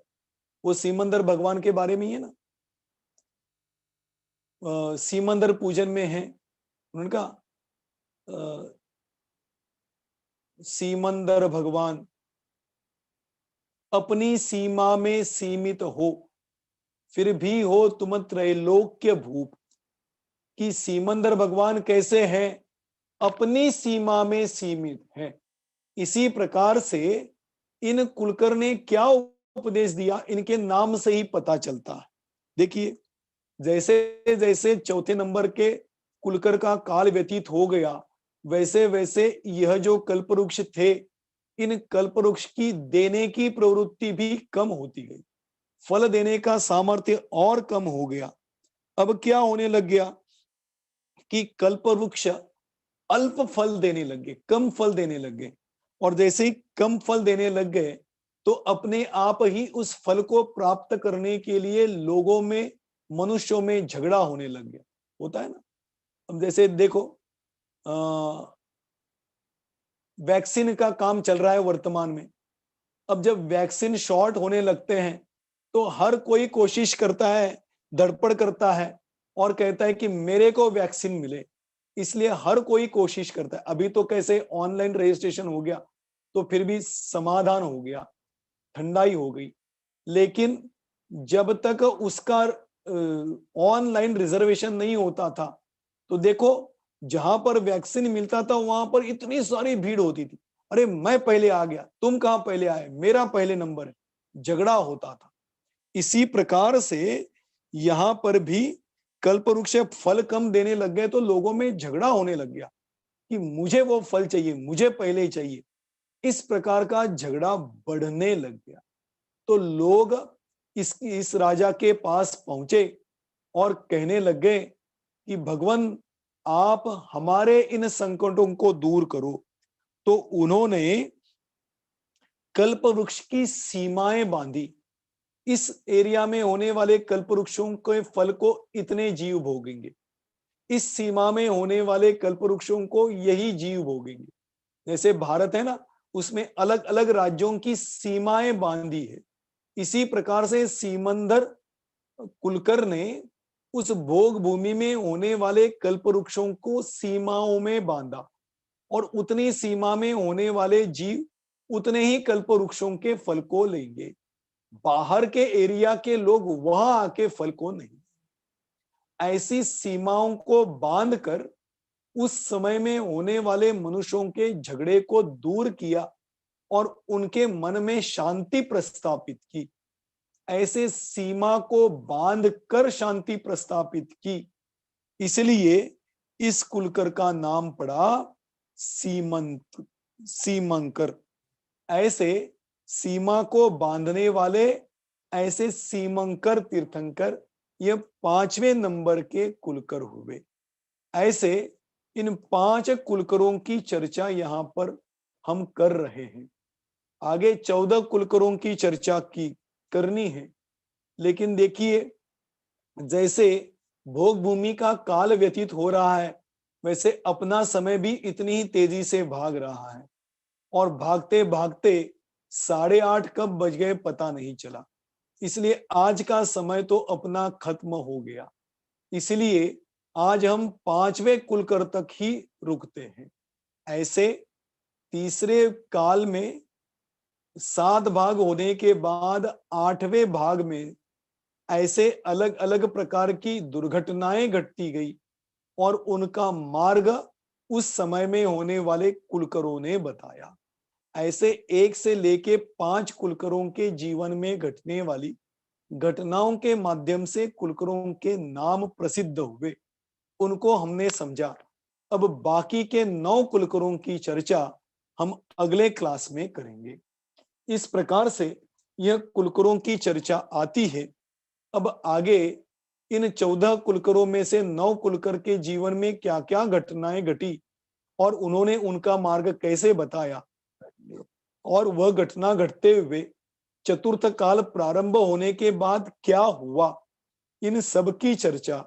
वो सीमंदर भगवान के बारे में ही है ना, सीमंदर पूजन में है उनका, सीमंदर भगवान अपनी सीमा में सीमित हो, फिर भी हो तुम त्रैलोक्य भूप। कि सीमंदर भगवान कैसे हैं? अपनी सीमा में सीमित है। इसी प्रकार से इन कुलकर ने क्या उपदेश दिया, इनके नाम से ही पता चलता है। देखिए, जैसे जैसे चौथे नंबर के कुलकर का काल व्यतीत हो गया, वैसे वैसे यह जो कल्पवृक्ष थे, इन कल्पवृक्ष की देने की प्रवृत्ति भी कम होती गई, फल देने का सामर्थ्य और कम हो गया। अब क्या होने लग गया कि कल्पवृक्ष अल्प फल देने लग गए, कम फल देने लग गए। और जैसे ही कम फल देने लग गए, तो अपने आप ही उस फल को प्राप्त करने के लिए लोगों में, मनुष्यों में झगड़ा होने लग गया। होता है ना। अब जैसे देखो, वैक्सीन का काम चल रहा है वर्तमान में। अब जब वैक्सीन शॉर्ट होने लगते हैं, तो हर कोई कोशिश करता है, धड़पड़ करता है और कहता है कि मेरे को वैक्सीन मिले। इसलिए हर कोई कोशिश करता है। अभी तो कैसे ऑनलाइन रजिस्ट्रेशन हो गया, तो फिर भी समाधान हो गया, ठंडाई हो गई। लेकिन जब तक उसका ऑनलाइन रिजर्वेशन नहीं होता था, तो देखो जहां पर वैक्सीन मिलता था वहां पर इतनी सारी भीड़ होती थी। अरे मैं पहले आ गया, तुम कहां पहले आए, मेरा पहले नंबर है, झगड़ा होता था। इसी प्रकार से यहां पर भी कल्पवृक्ष फल कम देने लग गए तो लोगों में झगड़ा होने लग गया कि मुझे वो फल चाहिए, मुझे पहले ही चाहिए। इस प्रकार का झगड़ा बढ़ने लग गया। तो लोग इस राजा के पास पहुंचे और कहने लग गए कि भगवान, आप हमारे इन संकटों को दूर करो। तो उन्होंने कल्प वृक्ष की सीमाएं बांधी। इस एरिया में होने वाले कल्प वृक्षों के फल को इतने जीव भोगेंगे, इस सीमा में होने वाले कल्प वृक्षों को यही जीव भोगेंगे। जैसे भारत है ना, उसमें अलग अलग राज्यों की सीमाएं बांधी है। इसी प्रकार से सीमंदर कुलकर ने उस भोग भूमि में होने वाले कल्प वृक्षों को सीमाओं में बांधा, और उतनी सीमा में होने वाले जीव उतने ही कल्प वृक्षों के फल को लेंगे। बाहर के एरिया के लोग वहां आके फल को नहीं। ऐसी सीमाओं को बांधकर उस समय में होने वाले मनुष्यों के झगड़े को दूर किया और उनके मन में शांति प्रस्थापित की। ऐसे सीमा को बांधकर शांति प्रस्थापित की, इसलिए इस कुलकर का नाम पड़ा सीमंत, सीमंकर। ऐसे सीमा को बांधने वाले ऐसे सीमंकर तीर्थंकर ये 5वें नंबर के कुलकर हुए। ऐसे इन 5 कुलकरों की चर्चा यहां पर हम कर रहे हैं। आगे 14 कुलकरों की चर्चा की करनी है, लेकिन देखिए जैसे भोग भूमि का काल व्यतीत हो रहा है, वैसे अपना समय भी इतनी ही तेजी से भाग रहा है, और भागते भागते 8:30 कब बज गए पता नहीं चला। इसलिए आज का समय तो अपना खत्म हो गया। इसलिए आज हम 5वें कुलकर तक ही रुकते हैं। ऐसे तीसरे काल में 7 भाग होने के बाद 8वें भाग में ऐसे अलग अलग प्रकार की दुर्घटनाएं घटती गई, और उनका मार्ग उस समय में होने वाले कुलकरों ने बताया। ऐसे 1 से लेके 5 कुलकरों के जीवन में घटने वाली घटनाओं के माध्यम से कुलकरों के नाम प्रसिद्ध हुए, उनको हमने समझा। अब बाकी के 9 कुलकरों की चर्चा हम अगले क्लास में करेंगे। इस प्रकार से यह कुलकरों की चर्चा आती है। अब आगे इन 14 कुलकरों में से 9 कुलकर के जीवन में क्या क्या घटनाएं घटी और उन्होंने उनका मार्ग कैसे बताया, और वह घटना घटते हुए चतुर्थ काल प्रारंभ होने के बाद क्या हुआ, इन सब की चर्चा